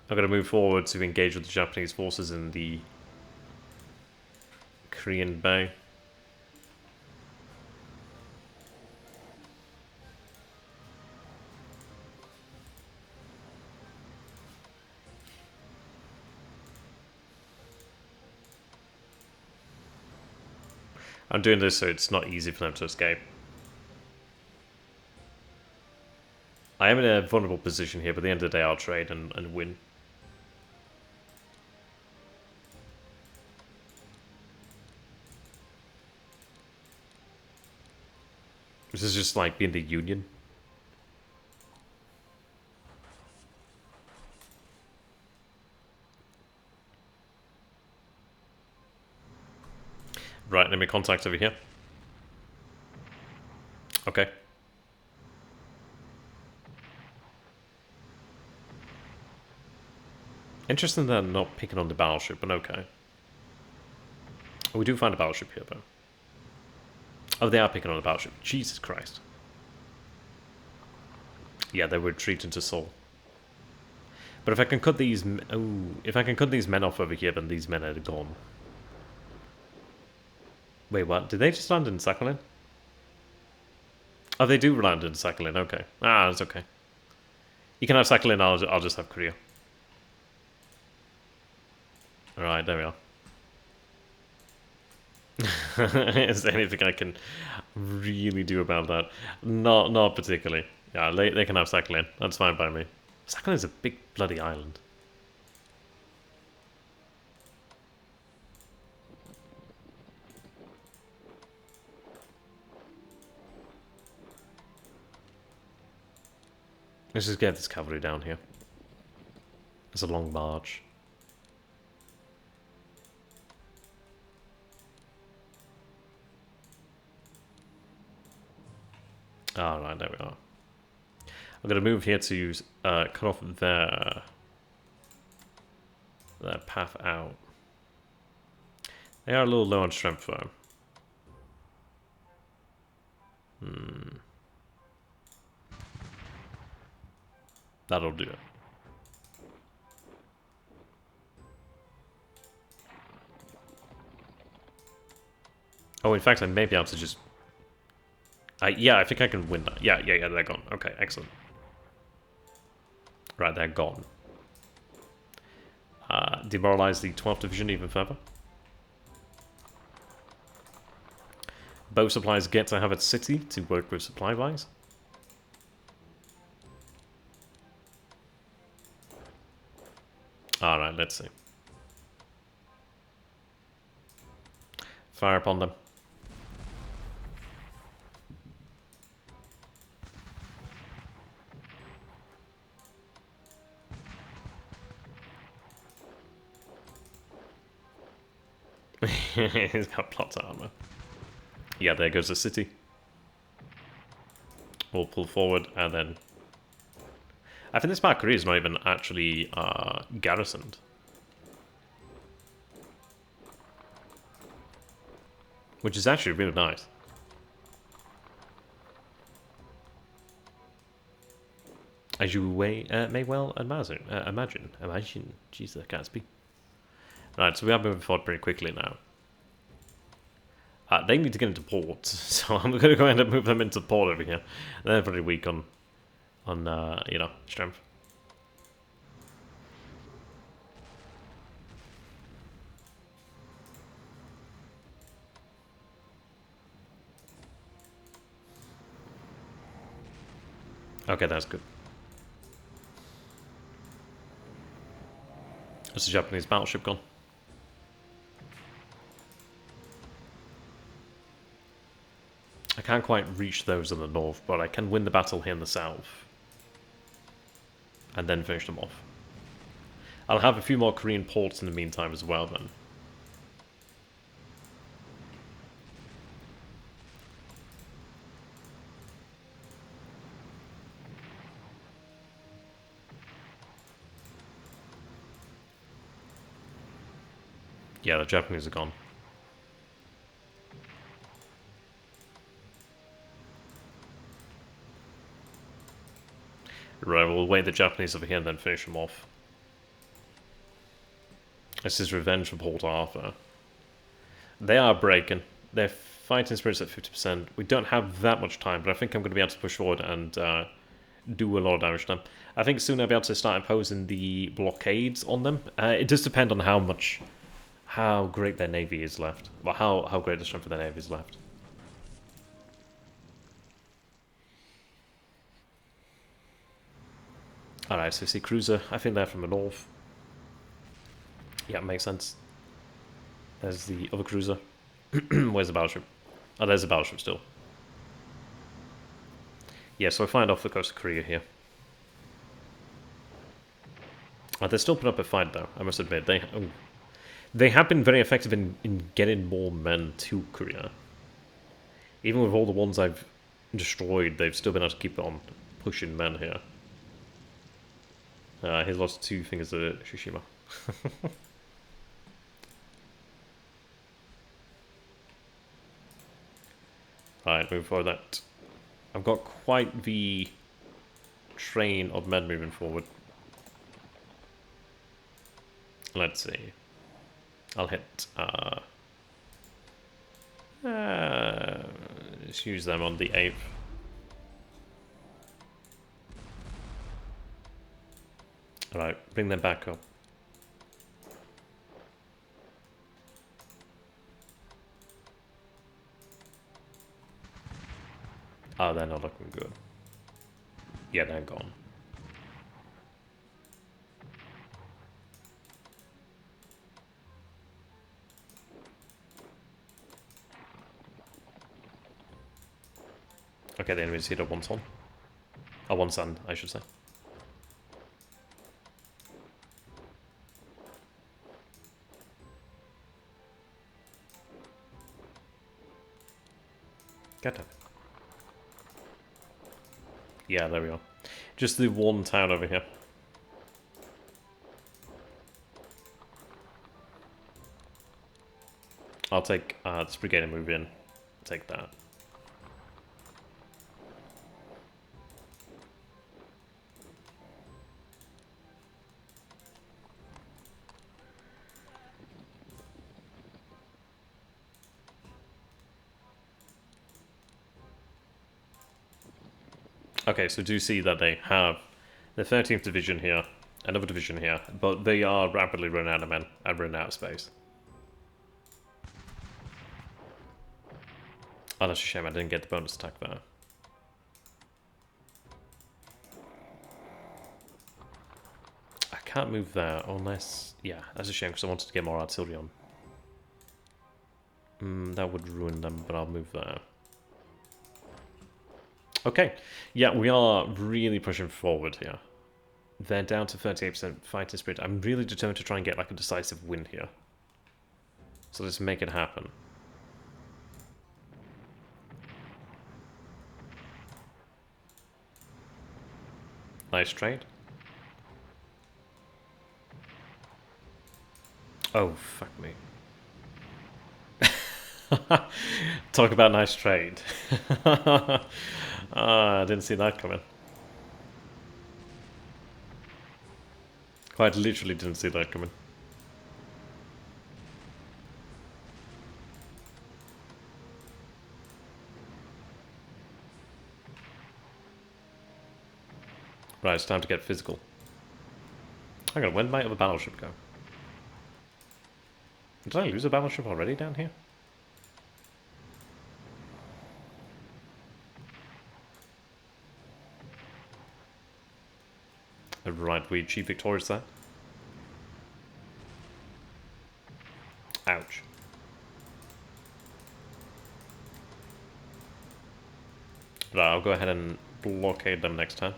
I'm going to move forward to engage with the Japanese forces in the Korean Bay. I'm doing this so it's not easy for them to escape. I am in a vulnerable position here, but at the end of the day I'll trade and win. This is just like being the Union. Right, enemy contact over here. Okay. Interesting they're not picking on the battleship, but okay. We do find a battleship here, though. Oh, they are picking on the battleship. Jesus Christ. Yeah, they were retreating to Seoul. But if I can cut these... Oh, if I can cut these men off over here, then these men are gone. Wait, what? Did they just land in Sakhalin? Oh, they do land in Sakhalin. Okay. Ah, that's okay. You can have Sakhalin. I'll just have Korea. All right, there we are. Is there anything I can really do about that? Not particularly. Yeah, they can have Sakhalin. That's fine by me. Sakhalin's a big bloody island. Let's just get this cavalry down here. It's a long march. Alright, there we are. I'm going to move here to cut off their path out. They are a little low on strength though. That'll do it. Oh, in fact, I may be able to just... yeah, I think I can win that. Yeah, they're gone. Okay, excellent. Right, they're gone. Demoralize the 12th Division even further. Both supplies get to have its city to work with supply buys. Alright, let's see. Fire upon them. He's got plot armor. Yeah, there goes the city. We'll pull forward and then... I think this part of Korea is not even actually garrisoned. Which is actually really nice. As you may well imagine. Jeez, I can't speak. Right, so we are moving forward pretty quickly now. They need to get into port, so I'm going to go ahead and move them into port over here. They're pretty weak on you know, strength. Okay, that's good. There's a Japanese battleship gone. I can't quite reach those in the north, but I can win the battle here in the south. And then finish them off. I'll have a few more Korean ports in the meantime as well then. Yeah, the Japanese are gone. Right, we'll wait the Japanese over here and then finish them off. This is revenge for Port Arthur. They are breaking. Their fighting spirit's at 50%. We don't have that much time, but I think I'm going to be able to push forward and do a lot of damage to them. I think soon I'll be able to start imposing the blockades on them. It does depend on how great their navy is left. Well, how great the strength of their navy is left. Alright, so we see cruiser. I think they're from the north. Yeah, makes sense. There's the other cruiser. Where's the battleship? Oh, there's a battleship still. Yeah, so I find off the coast of Korea here. They're still putting up a fight though, I must admit. They have been very effective in getting more men to Korea. Even with all the ones I've destroyed, they've still been able to keep on pushing men here. He's lost 2 fingers to Tsushima. Alright, move forward that. I've got quite the train of men moving forward. Let's see. I'll hit... let's use them on the 8th. Alright, bring them back up. Oh, they're not looking good. Yeah, they're gone. Okay, the enemy's hit at one sun. Oh, one sun, I should say. Get up. Yeah, there we are. Just the one town over here. I'll take this brigade and move in. Take that. Okay, so do see that they have the 13th Division here, another division here, but they are rapidly running out of men and running out of space. Oh, that's a shame I didn't get the bonus attack there. I can't move there unless... Yeah, that's a shame because I wanted to get more artillery on. That would ruin them, but I'll move there. Okay, yeah, we are really pushing forward here. They're down to 38% fighting spirit. I'm really determined to try and get like a decisive win here. So let's make it happen. Nice trade. Oh, fuck me. Talk about nice trade. I didn't see that coming. Quite literally didn't see that coming. Right, it's time to get physical. Hang on, when might the battleship go? Did I lose a battleship already down here? Right, we achieved victorious there. Ouch. Right, I'll go ahead and blockade them next time.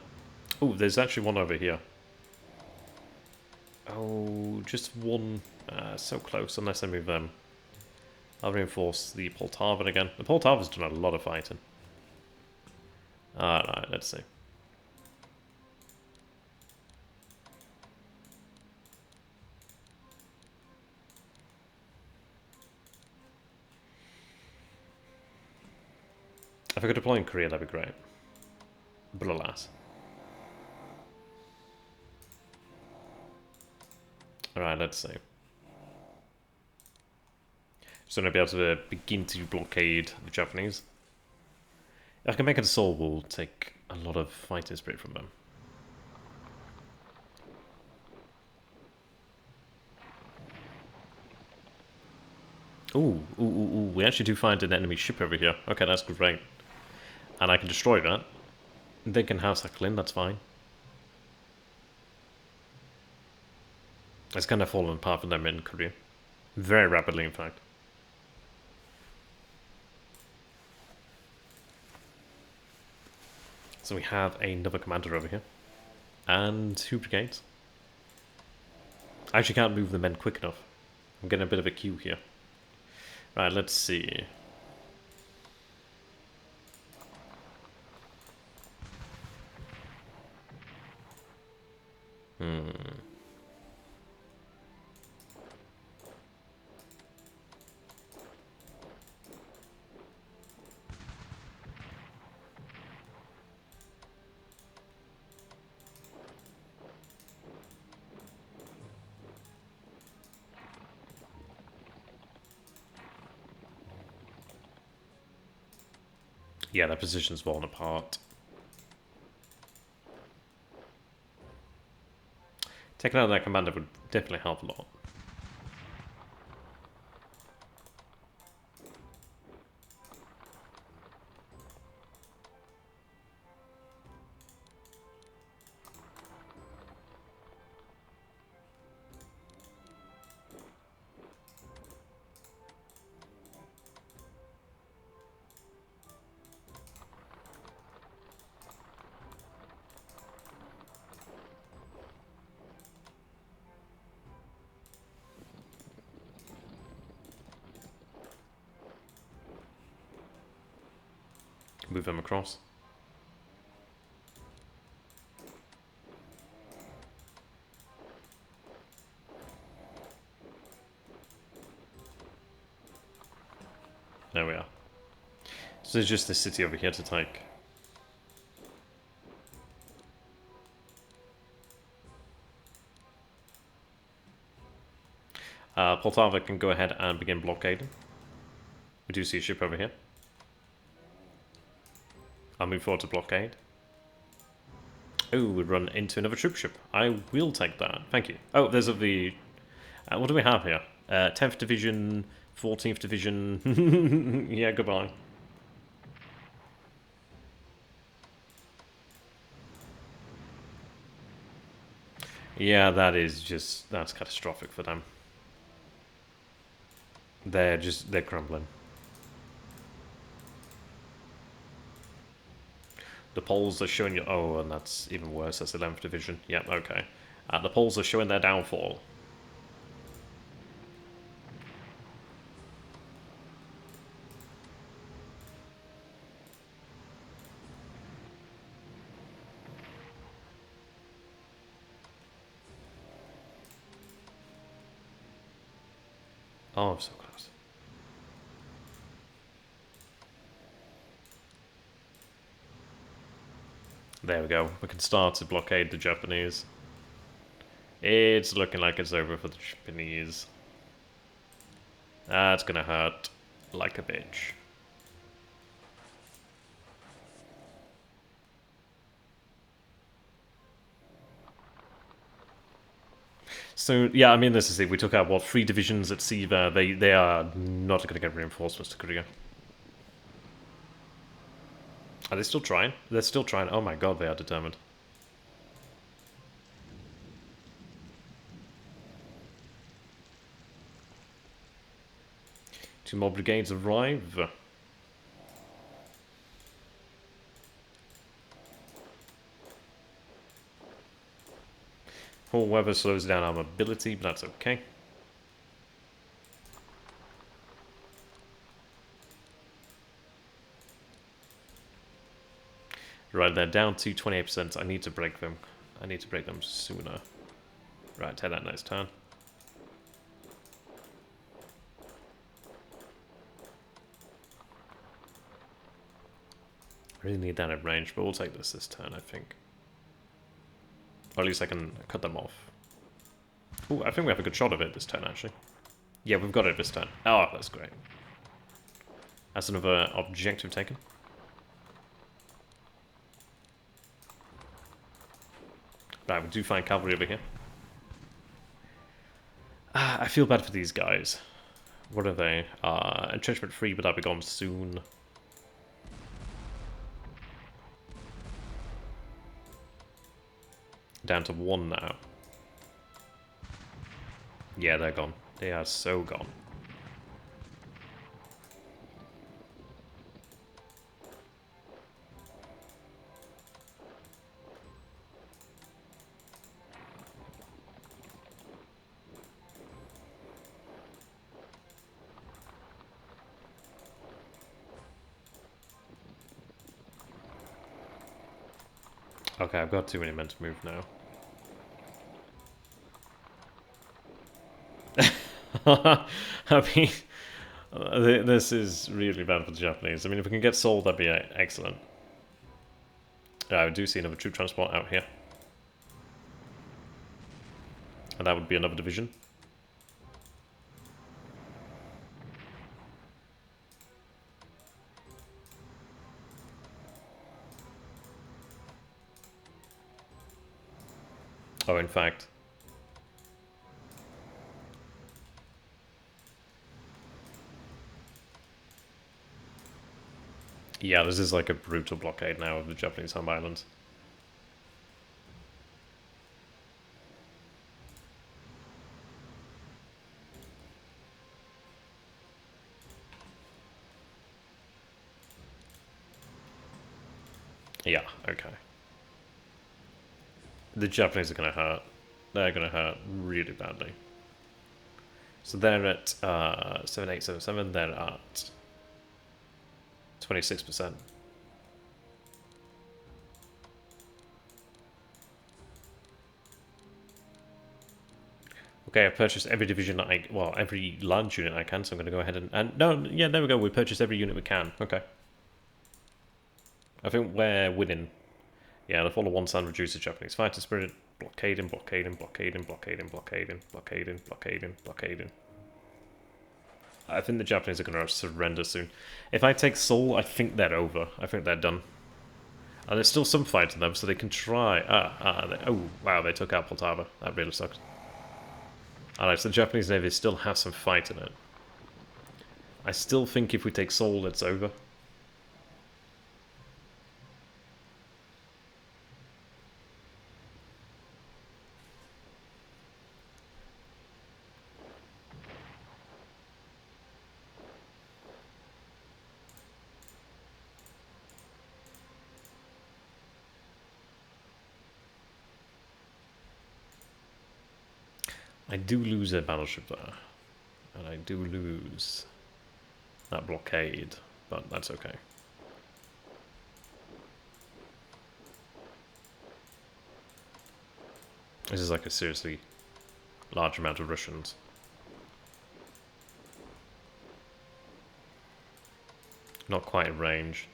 Oh, there's actually one over here. Oh, just one. So close, unless I move them. I'll reinforce the Poltavan again. The Poltavan's done a lot of fighting. Alright, let's see. If I could deploy in Korea, that'd be great. But alas. Alright, let's see. So I'll be able to begin to blockade the Japanese. If I can make it a soul, we'll take a lot of fighting spirit from them. Ooh, we actually do find an enemy ship over here. Okay, that's great. And I can destroy that. They can house that in, that's fine. It's kind of fallen apart for them in Korea. Very rapidly, in fact. So we have another commander over here. And 2 brigades. I actually can't move the men quick enough. I'm getting a bit of a queue here. Right, let's see. Yeah, their position's fallen apart. Taking out that commander would definitely help a lot. Move them across. There we are. So there's just this city over here to take. Poltava can go ahead and begin blockading. We do see a ship over here. I'll move forward to blockade. Oh, we run into another troop ship. I will take that. Thank you. Oh, there's the... what do we have here? 10th Division, 14th Division. Yeah, goodbye. Yeah, that's catastrophic for them. They're crumbling. The polls are showing you... Oh, and that's even worse. That's 11th Division. Yeah, okay. The polls are showing their downfall. Oh, I'm so close. There we go. We can start to blockade the Japanese. It's looking like it's over for the Japanese. That's gonna hurt like a bitch. So, yeah, I mean, this is it. We took out, what, 3 divisions at sea there. They are not going to get reinforcements to Korea. Are they still trying? They're still trying. Oh my god, they are determined. Two more brigades arrive. Poor weather slows down our mobility, but that's okay. Right, they're down to 28%. I need to break them. I need to break them sooner. Right, take that nice turn. I really need that in range, but we'll take this turn, I think. Or at least I can cut them off. Ooh, I think we have a good shot of it this turn, actually. Yeah, we've got it this turn. Oh, that's great. That's another objective taken. Right, we do find cavalry over here. I feel bad for these guys. What are they? Entrenchment 3, but that'll be gone soon. Down to 1 now. Yeah, they're gone. They are so gone. Okay, I've got too many men to move now. I mean, this is really bad for the Japanese. I mean, if we can get Seoul, that'd be excellent. I do see another troop transport out here. And that would be another division. Oh, in fact, Yeah, this is like a brutal blockade now of the Japanese home islands. Yeah, okay. The Japanese are going to hurt. They're going to hurt really badly. So they're at 7877, they're at 26%. Okay, I purchased every division well, every large unit I can, so I'm going to go ahead and no, yeah, there we go, we purchased every unit we can, okay. I think we're winning. Yeah, the fall of one sun reduces Japanese fighter spirit, blockading, blockading, blockading, blockading, blockading, blockading, blockading, blockading. I think the Japanese are going to surrender soon. If I take Seoul, I think they're over. I think they're done. There's still some fight in them, so they can try. Oh, wow, they took out Poltava. That really sucks. Alright, so the Japanese Navy still has some fight in it. I still think if we take Seoul, it's over. I do lose a battleship there. And I do lose that blockade, but that's okay. This is like a seriously large amount of Russians. Not quite in range.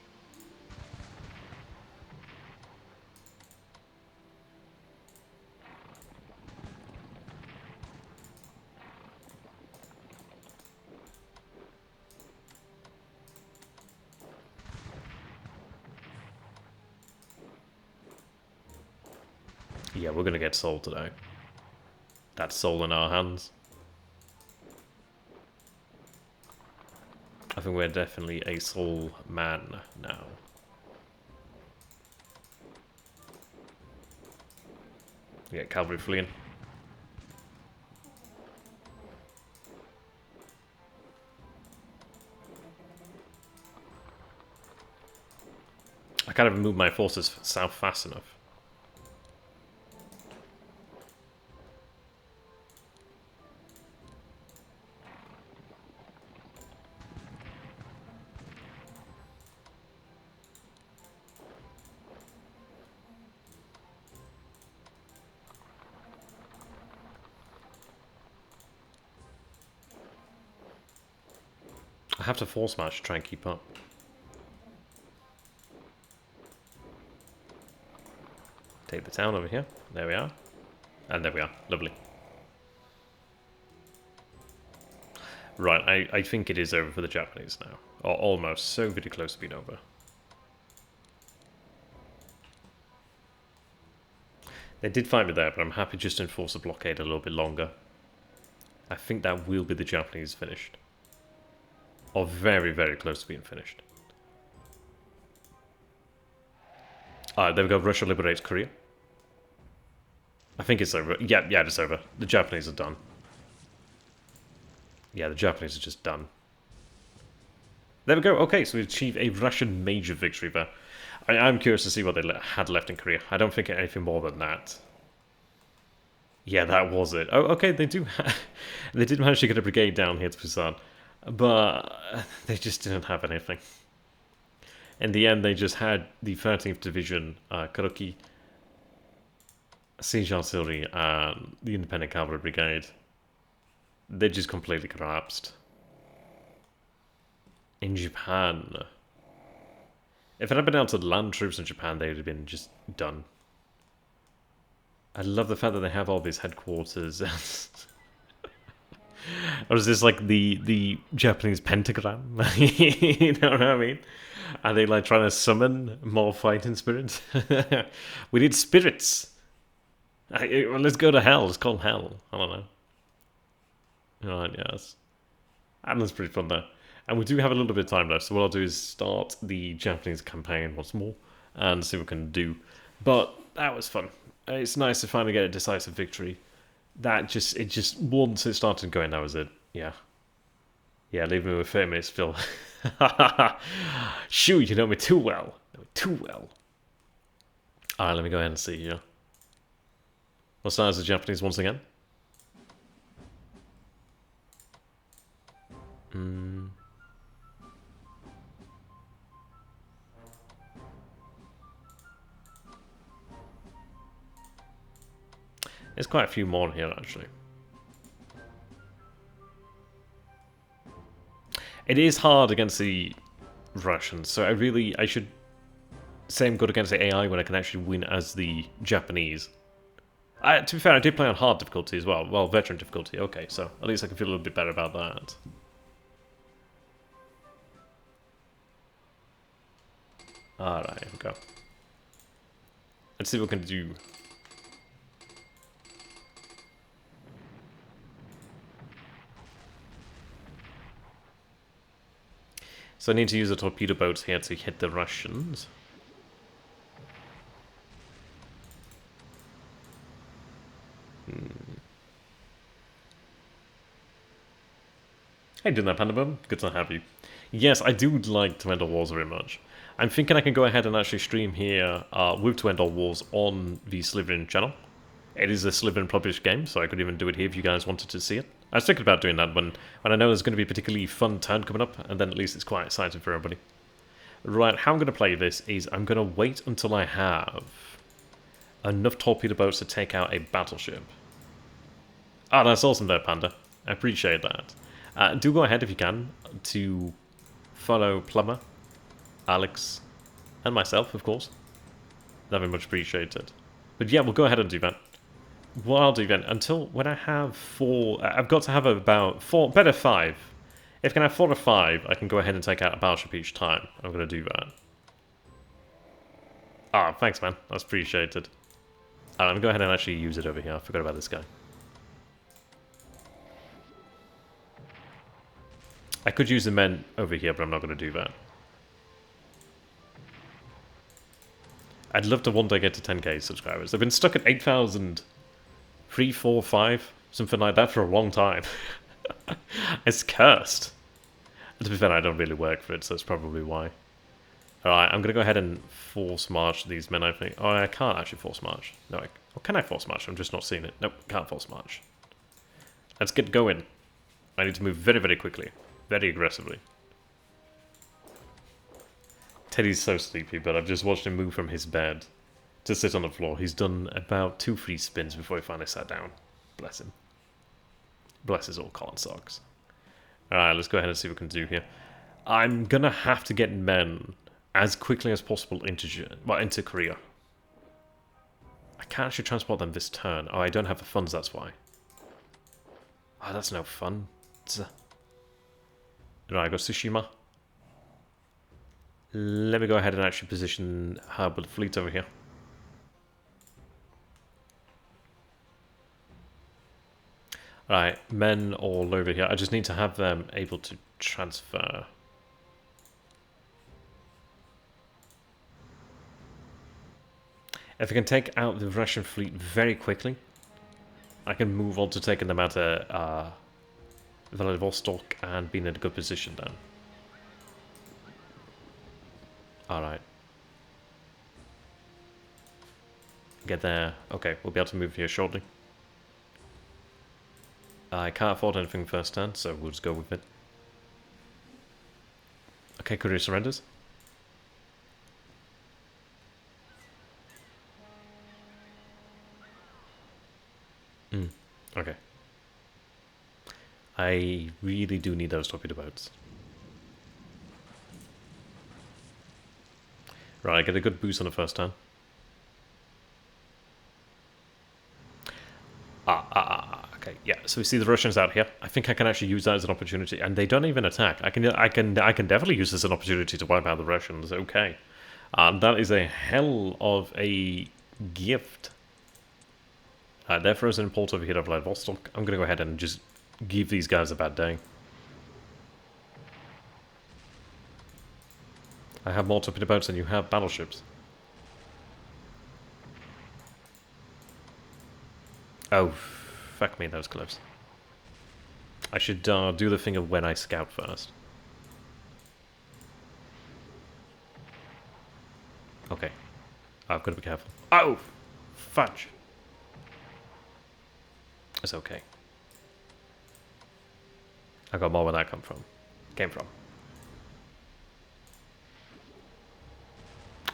Yeah, we're gonna get Seoul today. That's Seoul in our hands. I think we're definitely a Seoul man now. Yeah, cavalry fleeing. I can't even move my forces south fast enough. I have to force march to try and keep up. Take the town over here. There we are. And there we are. Lovely. Right, I think it is over for the Japanese now. Or almost. So very close to being over. They did fight me there, but I'm happy just to enforce a blockade a little bit longer. I think that will be the Japanese finished. Or very, very close to being finished. Alright, there we go. Russia liberates Korea. I think it's over. Yeah, it's over. The Japanese are done. Yeah, the Japanese are just done. There we go. Okay, so we achieved a Russian major victory there. I'm curious to see what they had left in Korea. I don't think anything more than that. Yeah, that was it. Oh, okay, they do. They did manage to get a brigade down here to Busan. But they just didn't have anything. In the end, they just had the 13th Division, Kuroki, Siege Artillery, and the Independent Cavalry Brigade. They just completely collapsed. In Japan. If it had been able to land troops in Japan, they would have been just done. I love the fact that they have all these headquarters. Or is this like the Japanese pentagram? You know what I mean? Are they like trying to summon more fighting spirits? We need spirits. Well, let's go to hell. It's called hell. I don't know. Alright, yes. And that's pretty fun though. And we do have a little bit of time left, so what I'll do is start the Japanese campaign once more and see what we can do. But that was fun. It's nice to finally get a decisive victory. It just once it started going, that was it. Yeah. Yeah, leave me with famous Phil. Shoo, you know me too well. Too well. Alright, let me go ahead and see here. What's that as the Japanese once again? There's quite a few more here, actually. It is hard against the Russians, so I should say I'm good against the AI when I can actually win as the Japanese. To be fair, I did play on hard difficulty as well. Well, veteran difficulty, okay, so at least I can feel a little bit better about that. Alright, here we go. Let's see what we can do. So I need to use the torpedo boats here to hit the Russians. Hey, doing that, Panda Bum? Good to have you. Yes, I do like To End All Wars very much. I'm thinking I can go ahead and actually stream here with To End All Wars on the Slytherin channel. It is a Slytherin published game, so I could even do it here if you guys wanted to see it. I was thinking about doing that when I know there's going to be a particularly fun turn coming up, and then at least it's quite exciting for everybody. Right, how I'm going to play this is I'm going to wait until I have enough torpedo boats to take out a battleship. Ah, that's awesome there, Panda. I appreciate that. Do go ahead if you can to follow Plumber, Alex, and myself, of course. That'd be much appreciated. But yeah, we'll go ahead and do that. What I'll do then, until when I have 4... I've got to have about 4... Better 5. If I can have 4 or 5, I can go ahead and take out a battleship each time. I'm going to do that. Ah, thanks, man. That's appreciated. I'm going to go ahead and actually use it over here. I forgot about this guy. I could use the men over here, but I'm not going to do that. I'd love to one day get to 10k subscribers. I've been stuck at 8,000... 3, 4, 5, something like that for a long time. It's cursed. To be fair, I don't really work for it, so that's probably why. Alright, I'm going to go ahead and force march these men, I think. Oh, I can't actually force march. No, can I force march? I'm just not seeing it. Nope, can't force march. Let's get going. I need to move very, very quickly. Very aggressively. Teddy's so sleepy, but I've just watched him move from his bed to sit on the floor. He's done about 2 free spins before he finally sat down. Bless him. Bless his old corn socks. Alright, let's go ahead and see what we can do here. I'm gonna have to get men as quickly as possible into Korea. I can't actually transport them this turn. Oh, I don't have the funds, that's why. Oh, that's no fun. Right, I got Tsushima. Let me go ahead and actually position her with the fleet over here. Right, men all over here. I just need to have them able to transfer. If I can take out the Russian fleet very quickly, I can move on to taking them out of Vladivostok and being in a good position then. Alright. Get there. Okay, we'll be able to move here shortly. I can't afford anything first turn, so we'll just go with it. Okay, Korea surrenders. Okay. I really do need those torpedo boats. Right, I get a good boost on the first turn. Okay, yeah. So we see the Russians out here. I think I can actually use that as an opportunity, and they don't even attack. I can definitely use this as an opportunity to wipe out the Russians. Okay, that is a hell of a gift. They're frozen in port over here at Vladivostok. I'm gonna go ahead and just give these guys a bad day. I have more torpedo boats than you have battleships. Oh, fuck me, that was close. I should do the thing of when I scout first. Okay. I've got to be careful. Oh! Fudge! It's okay. I got more where that came from.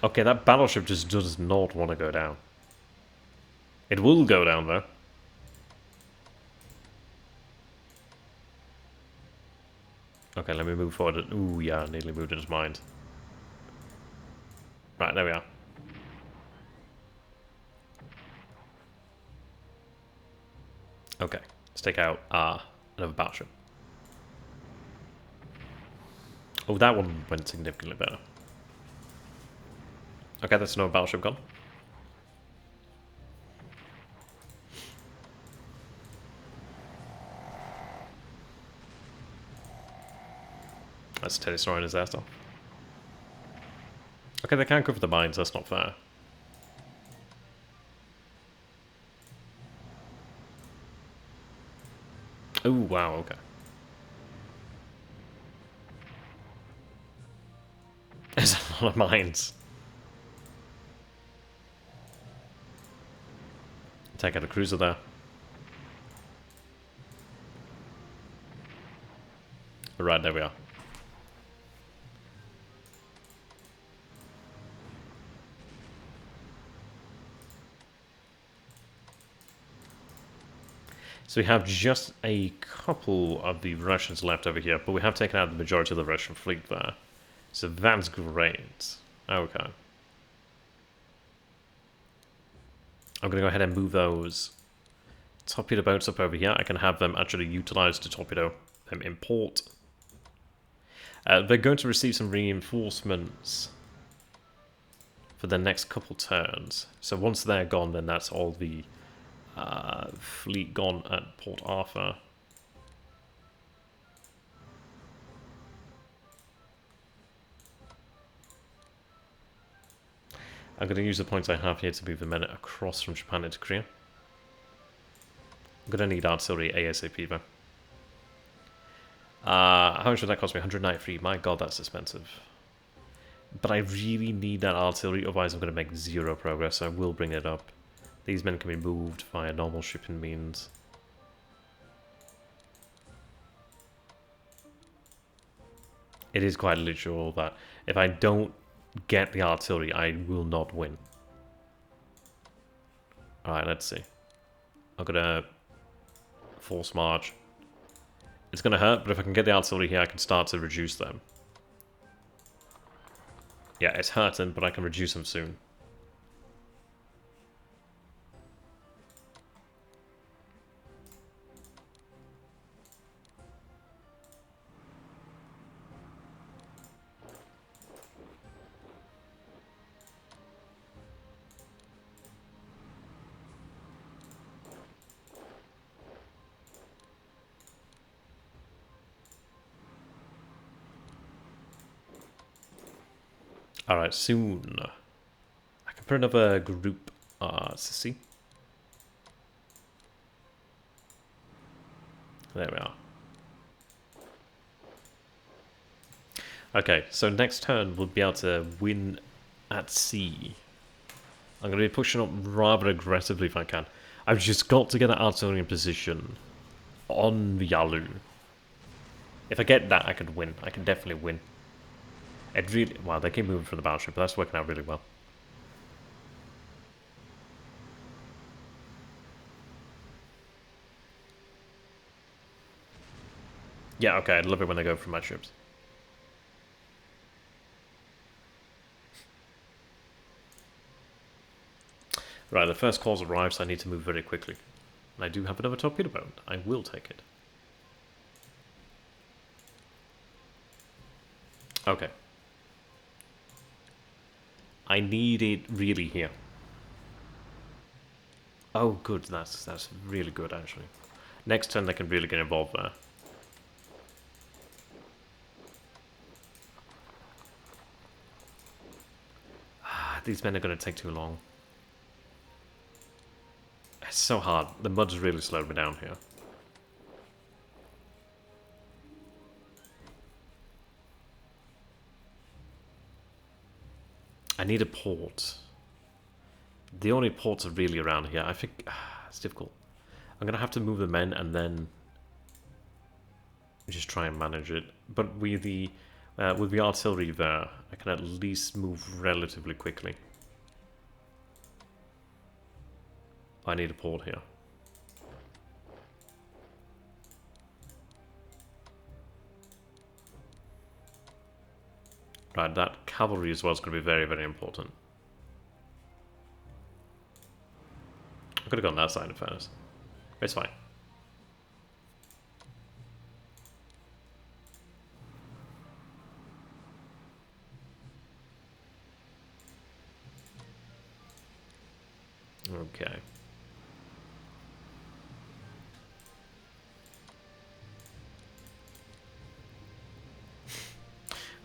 Okay, that battleship just does not want to go down. It will go down, though. Okay, let me move forward. Ooh, yeah, nearly moved in his mind. Right, there we are. Okay, let's take out another battleship. Oh, that one went significantly better. Okay, that's another battleship gone. That's Teddy destroying his ass off. Okay, they can't cover the mines, that's not fair. Oh, wow, okay. There's a lot of mines. Take out a cruiser there. Right, there we are. So we have just a couple of the Russians left over here, but we have taken out the majority of the Russian fleet there. So that's great. Okay. I'm going to go ahead and move those torpedo boats up over here. I can have them actually utilized to torpedo them in port. They're going to receive some reinforcements for the next couple turns. So once they're gone, then that's all the fleet gone at Port Arthur. I'm going to use the points I have here to move the men across from Japan into Korea. I'm going to need artillery ASAP though. How much would that cost me? 193. My god, that's expensive. But I really need that artillery, otherwise I'm going to make zero progress, so I will bring it up. These men can be moved via normal shipping means. It is quite literal that if I don't get the artillery, I will not win. Alright, let's see. I'm gonna force march. It's gonna hurt, but if I can get the artillery here, I can start to reduce them. Yeah, it's hurting, but I can reduce them soon. Alright, soon. I can put another group sissy. There we are. Okay, so next turn we'll be able to win at sea. I'm going to be pushing up rather aggressively if I can. I've just got to get that artillery in position on the Yalu. If I get that, I could win. I can definitely win. It really... Wow, they keep moving from the battleship, but that's working out really well. Yeah, okay, I love it when they go from my ships. Right, the first call's arrived, so I need to move very quickly. And I do have another torpedo boat. I will take it. Okay. I need it really here. Oh, good. That's really good, actually. Next turn, they can really get involved there. These men are going to take too long. It's so hard. The mud's really slowed me down here. I need a port. The only ports are really around here. I think it's difficult. I'm going to have to move the men and then just try and manage it. But with the artillery there, I can at least move relatively quickly. I need a port here. Right, that cavalry as well is going to be very, very important. I could have gone that side in fairness. It's fine. Okay.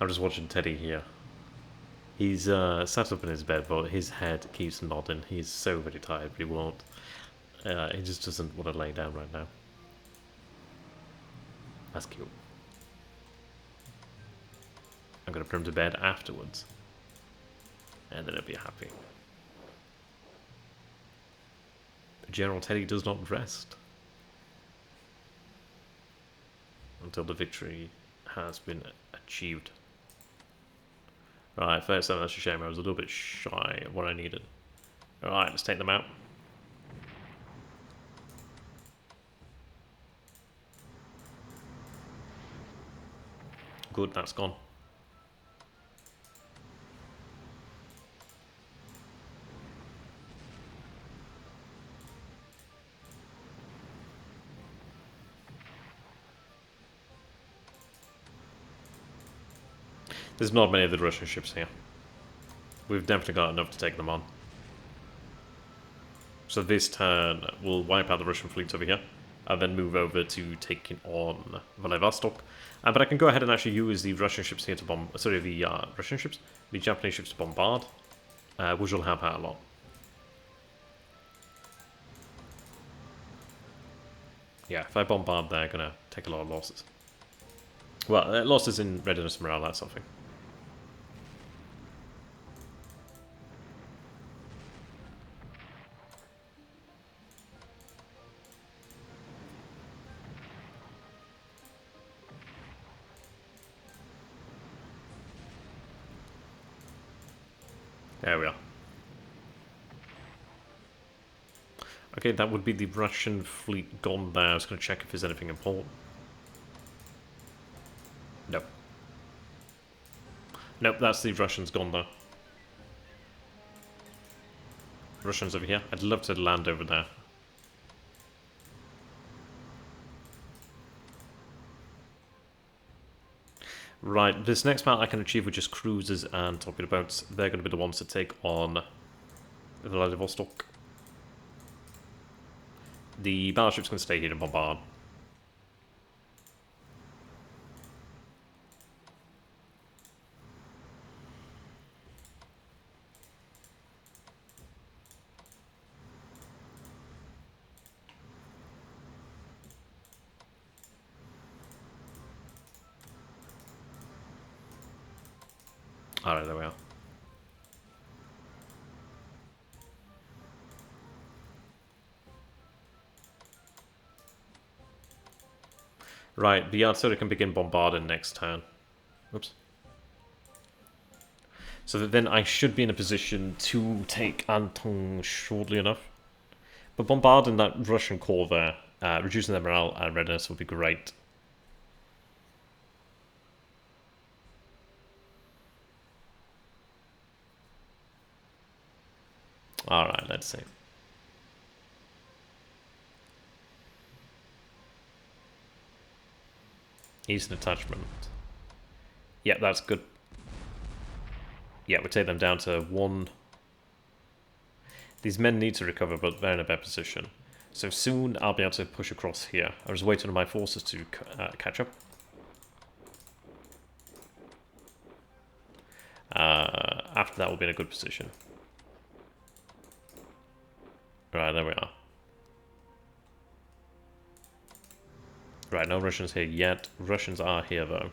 I'm just watching Teddy here. He's sat up in his bed, but his head keeps nodding. He's so very tired, but he won't. He just doesn't want to lay down right now. That's cute. I'm going to put him to bed afterwards. And then he'll be happy. General Teddy does not rest until the victory has been achieved. Right, first time, that's a shame. I was a little bit shy of what I needed. Alright, let's take them out. Good, that's gone. There's not many of the Russian ships here. We've definitely got enough to take them on. So this turn, we'll wipe out the Russian fleet over here, and then move over to taking on Vladivostok. But I can go ahead and actually use the Russian ships here to bomb. Sorry, the Russian ships, the Japanese ships to bombard, which will help out a lot. Yeah, if I bombard, they're gonna take a lot of losses. Well, losses in readiness and morale, that's something. There we are. Okay, that would be the Russian fleet gone there. I was going to check if there's anything important. No. Nope, that's the Russians gone there. Russians over here. I'd love to land over there. Right, this next battle I can achieve with just cruisers and torpedo boats. They're going to be the ones to take on Vladivostok. The battleship's going to stay here and bombard. Alright, there we are. Right, the artillery can begin bombarding next turn. Oops. So that then I should be in a position to take Anton shortly enough. But bombarding that Russian core there, reducing their morale and readiness would be great. Alright, let's see. Eastern attachment. Yeah, that's good. Yeah, we take them down to 1. These men need to recover, but they're in a better position. So soon I'll be able to push across here. I was waiting on my forces to catch up. After that will be in a good position. Right, there we are. Right, no Russians here yet. Russians are here, though.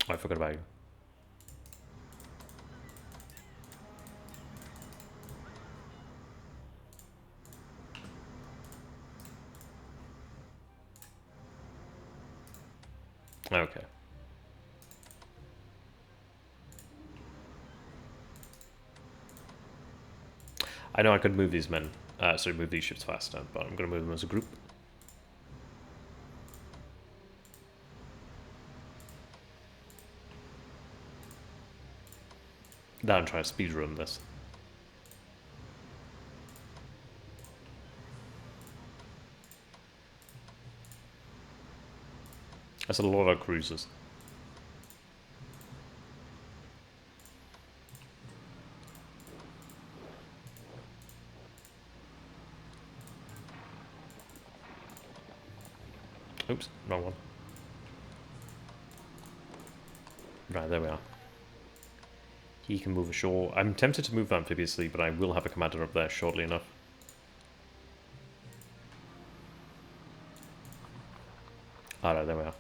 Oh, I forgot about you. Okay. I know I could move these men, move these ships faster, but I'm going to move them as a group. Now I'm trying to speedrun this. That's a lot of cruisers. Oops, wrong one. Right, there we are. He can move ashore. I'm tempted to move amphibiously, but I will have a commander up there shortly enough. Alright, there we are.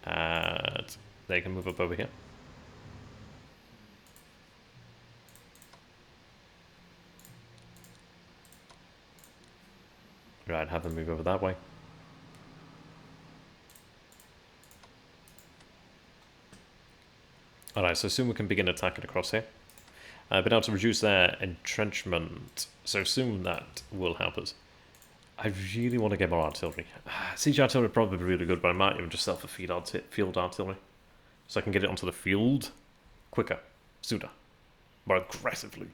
And they can move up over here. Right, have them move over that way. Alright, so soon we can begin attacking across here. I've been able to reduce their entrenchment, so soon that will help us. I really want to get more artillery. Siege artillery would probably be really good, but I might even just sell for field artillery. So I can get it onto the field quicker, sooner, more aggressively.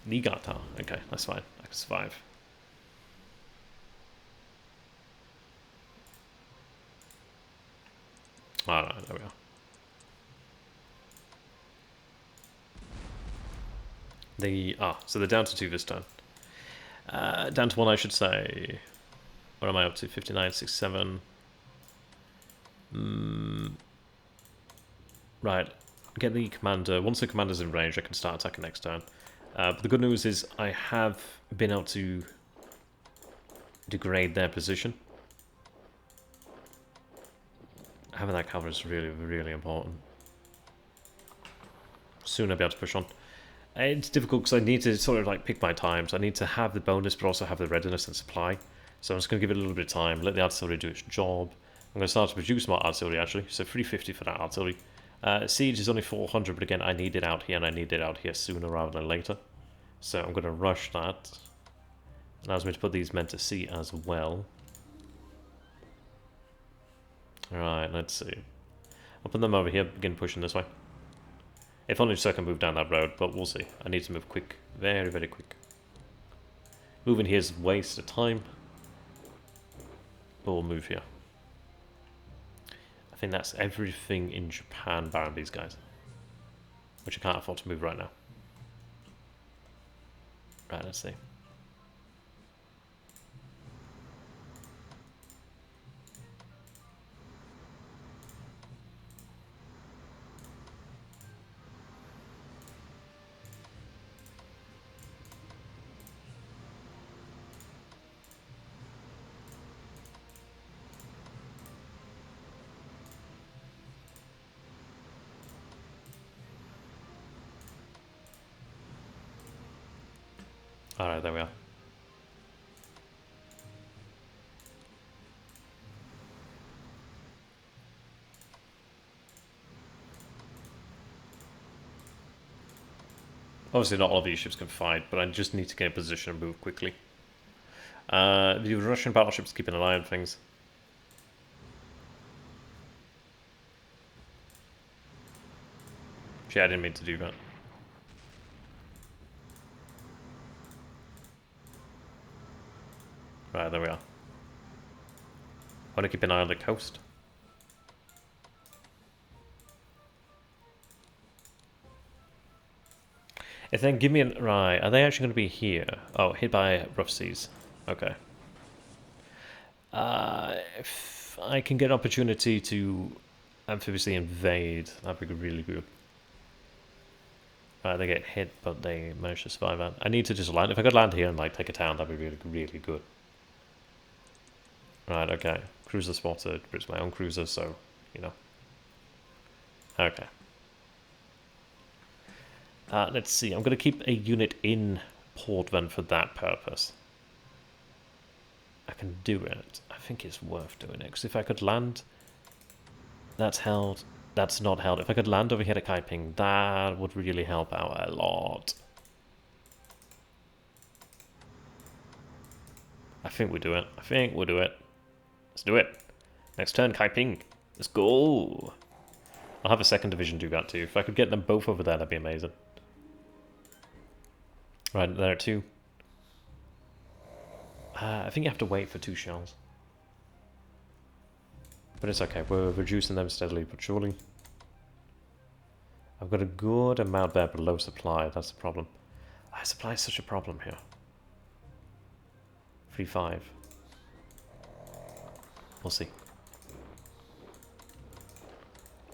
Niigata, okay, that's fine. I can survive. Alright, there we are. So they're down to 2 this turn. Down to 1, I should say. What am I up to? 59, 67. Right. Get the commander. Once the commander's in range, I can start attacking next turn. But the good news is I have been able to degrade their position. Having that cavalry is really, really important. Soon I'll be able to push on. It's difficult because I need to sort of like pick my times. I need to have the bonus but also have the readiness and supply. So I'm just going to give it a little bit of time, let the artillery do its job. I'm going to start to produce more artillery actually, so 350 for that artillery. Siege is only 400, but again I need it out here and I need it out here sooner rather than later. So I'm going to rush that. Allows me to put these men to sea as well. Alright, let's see. I'll put them over here, begin pushing this way. If only so I can move down that road, but we'll see. I need to move quick. Very, very quick. Moving here is a waste of time. But we'll move here. I think that's everything in Japan barring these guys. Which I can't afford to move right now. Right, let's see. Alright, there we are. Obviously not all of these ships can fight, but I just need to get in position and move quickly. The Russian battleships keeping an eye on things. Actually, I didn't mean to do that. Right, there we are. I want to keep an eye on the coast. If they give me an... Right, are they actually going to be here? Oh, hit by rough seas. Okay. If I can get an opportunity to amphibiously invade, that'd be really good. Right, they get hit, but they manage to survive out. I need to just land. If I could land here and like take a town, that'd be really, really good. Right, okay. Cruiser spotted. It's my own cruiser, so, you know. Okay. Let's see. I'm going to keep a unit in port then for that purpose. I can do it. I think it's worth doing it. Because if I could land... That's held. That's not held. If I could land over here at Kaiping, that would really help out a lot. I think we do it. I think we'll do it. Let's do it. Next turn, Kaiping. Let's go. I'll have a second division do that too. If I could get them both over there, that'd be amazing. Right, there are two. I think you have to wait for 2 shells. But it's okay. We're reducing them steadily but surely. I've got a good amount there below supply. That's the problem. Supply is such a problem here. 3-5. We'll see.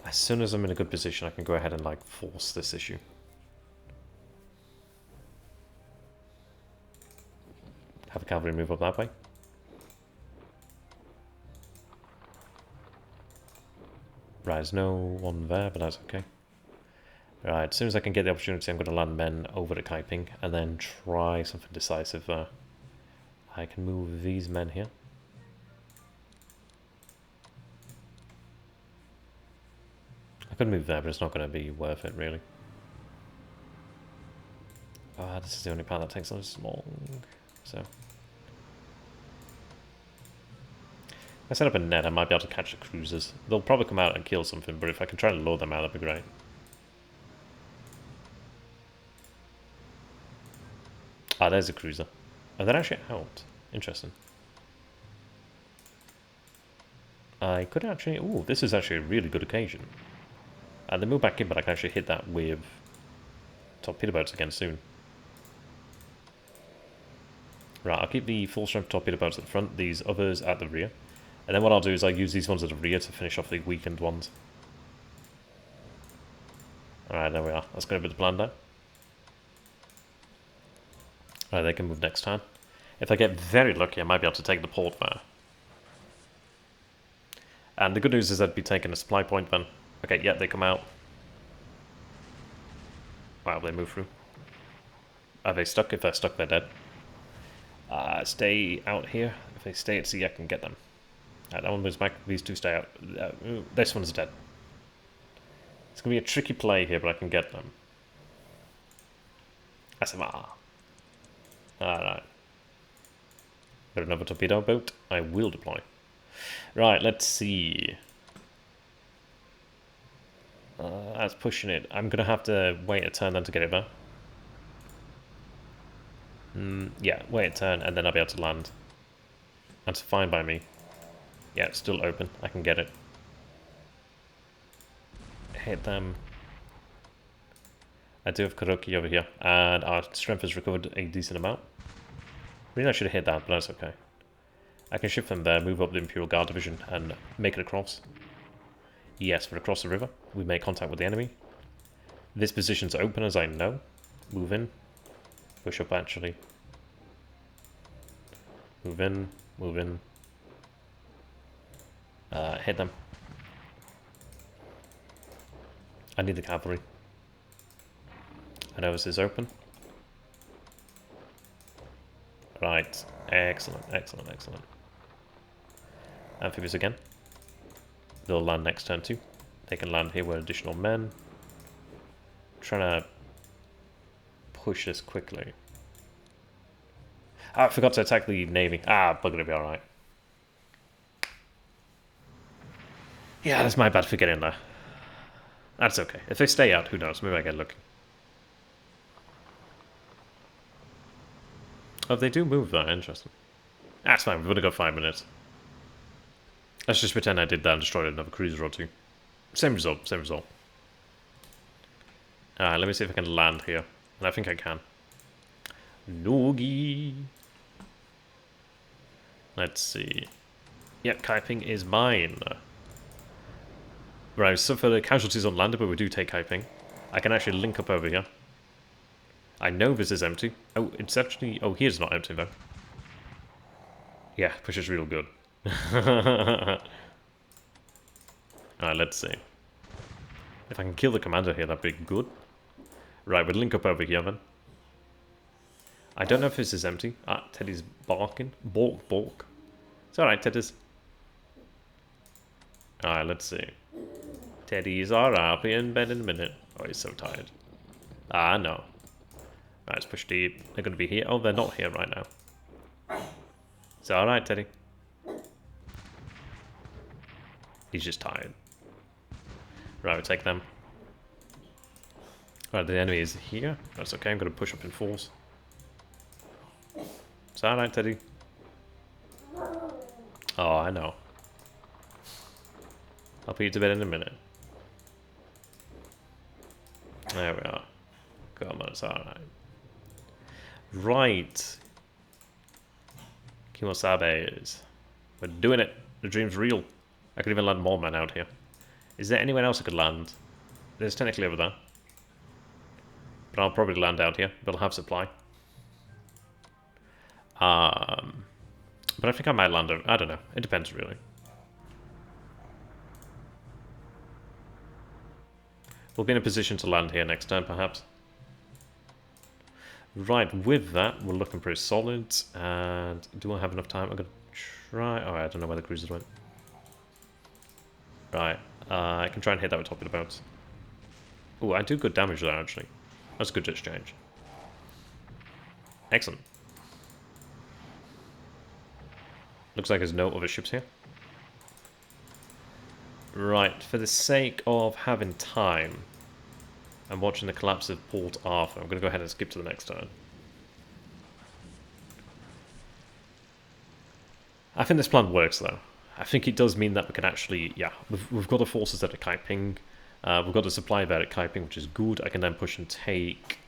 As soon as I'm in a good position, I can go ahead and like force this issue. Have a cavalry move up that way. Right, there's no one there, but that's okay. Right, as soon as I can get the opportunity, I'm going to land men over to Kaiping and then try something decisive there. I can move these men here. I could move there, but it's not going to be worth it, really. This is the only part that takes us long. So, if I set up a net, I might be able to catch the cruisers. They'll probably come out and kill something, but if I can try and lure them out, that'd be great. There's a cruiser. Oh, they're actually out. Interesting. I could actually... Ooh, this is actually a really good occasion. They move back in, but I can actually hit that with torpedo boats again soon. Right, I'll keep the full strength torpedo boats at the front, these others at the rear. And then what I'll do is I'll use these ones at the rear to finish off the weakened ones. Alright, there we are. That's going to be the plan now. Alright, they can move next time. If I get very lucky, I might be able to take the port there. And the good news is I'd be taking a supply point then. Okay, yeah, they come out. Wow, they move through. Are they stuck? If they're stuck, they're dead. Stay out here. If they stay at sea, I can get them. That one moves back. These two stay out. This one's dead. It's going to be a tricky play here, but I can get them. SMR. Alright. Got another torpedo boat. I will deploy. Right, let's see. That's pushing it. I'm going to have to wait a turn then to get it there. Yeah, wait a turn and then I'll be able to land. That's fine by me. Yeah, it's still open. I can get it. Hit them. I do have Kuroki over here. And our strength has recovered a decent amount. Really, I should have hit that, but that's okay. I can shift them there, move up the Imperial Guard Division, and make it across. Yes, we're across the river. We make contact with the enemy. This position's open, as I know. Move in. Push up, actually. Move in. Move in. Hit them. I need the cavalry. I know this is open. Right. Excellent, excellent, excellent. Amphibious again. They'll land next turn too. They can land here with additional men. Trying to push this quickly. I forgot to attack the navy. Bugger, it'll be alright. Yeah, that's my bad for getting there. That's okay. If they stay out, who knows? Maybe I get lucky. Oh, they do move there. Interesting. That's fine. We've only got 5 minutes. Let's just pretend I did that and destroyed another cruiser or two. Same result. Same result. Alright, let me see if I can land here. And I think I can. Noogie. Let's see. Yep, Kaiping is mine. Right, so for the casualties on land, but we do take Kaiping. I can actually link up over here. I know this is empty. Oh, it's actually... Oh, here's not empty, though. Yeah, push is real good. Alright, let's see. If I can kill the commander here, that'd be good. Right, we'll link up over here, then. I don't know if this is empty. Ah, Teddy's barking. Balk. It's alright, Teddy's. Alright, let's see. Teddy's alright, I'll be in bed in a minute. Oh, he's so tired. Ah, no. Right, let's push deep. They're going to be here. Oh, they're not here right now. It's alright, Teddy. He's just tired. Right, we'll take them. Right, the enemy is here. That's okay, I'm going to push up in force. It's alright, Teddy. Oh, I know. I'll put you to bed in a minute. There we are. Come on, it's alright. Right. Kimosabes. We're doing it. The dream's real. I could even land more men out here. Is there anywhere else I could land? There's technically over there. But I'll probably land out here. But I'll have supply. But I think I might land over... I don't know. It depends, really. We'll be in a position to land here next time, perhaps. Right, with that, we're looking pretty solid. And do I have enough time? I'm going to try... Oh, I don't know where the cruisers went. Right, I can try and hit that with top of the boats. Oh, I do good damage there, actually. That's a good exchange. Excellent. Looks like there's no other ships here. Right, for the sake of having time and watching the collapse of Port Arthur, I'm going to go ahead and skip to the next turn. I think this plan works, though. I think it does mean that we can actually, yeah, we've got the forces that are Kaiping. We've got the supply there at Kaiping, which is good. I can then push and take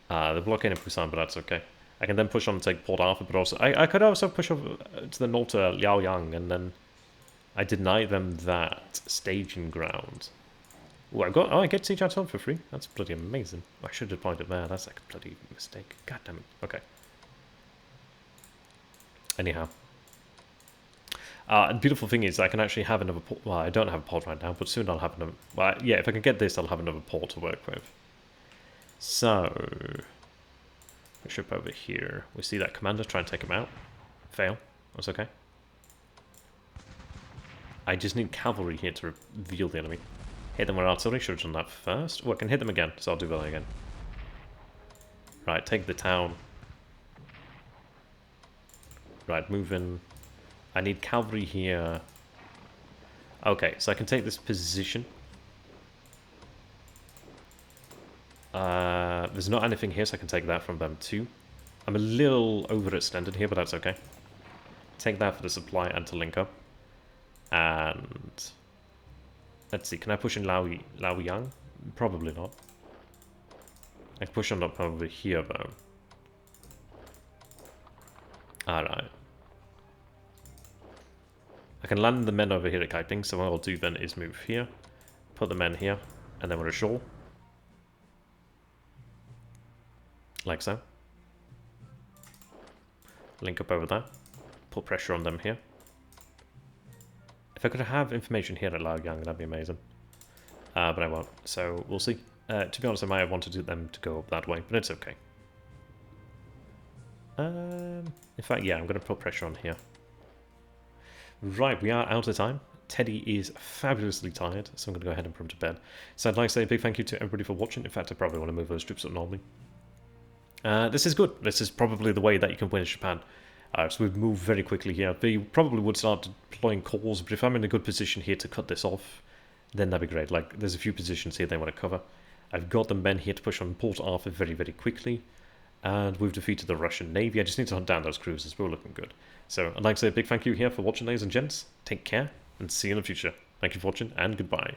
the blockade in Busan, but that's okay. I can then push on and take Port Arthur, but also I could also push over to the north to Liaoyang, and then I deny them that staging ground. Ooh, I get siege artillery for free. That's bloody amazing. I should have deployed it there. That's like a bloody mistake. God damn it. Okay. Anyhow. The beautiful thing is I can actually have another port. Well, I don't have a port right now, but soon I'll have another. Well, yeah, if I can get this, I'll have another port to work with. So, ship over here. We see that commander try and take him out. Fail. That's okay. I just need cavalry here to reveal the enemy. Hit them with artillery. Should have done that first. Oh, I can hit them again, so I'll do that again. Right, take the town. Right, move in. I need cavalry here. Okay, so I can take this position. There's not anything here, so I can take that from them too. I'm a little overextended here, but that's okay. Take that for the supply and to link up. And let's see, can I push in Liaoyang? Probably not. I can push on up over here though. Alright. I can land the men over here at Kaiping, so what I'll do then is move here, put the men here, and then we're ashore. Like so. Link up over there. Put pressure on them here. If I could have information here at Liaoyang, that'd be amazing. But I won't, so we'll see. To be honest, I might have wanted them to go up that way, but it's okay. In fact, yeah, I'm going to put pressure on here. Right, we are out of time. Teddy is fabulously tired, so I'm going to go ahead and put him to bed. So I'd like to say a big thank you to everybody for watching. In fact, I probably want to move those troops up normally. This is good. This is probably the way that you can win Japan. So we've moved very quickly here. They probably would start deploying calls, but if I'm in a good position here to cut this off, then that'd be great. Like, there's a few positions here they want to cover. I've got the men here to push on Port Arthur very, very quickly. And we've defeated the Russian Navy. I just need to hunt down those cruisers. We're looking good. So I'd like to say a big thank you here for watching, ladies and gents. Take care, and see you in the future. Thank you for watching, and goodbye.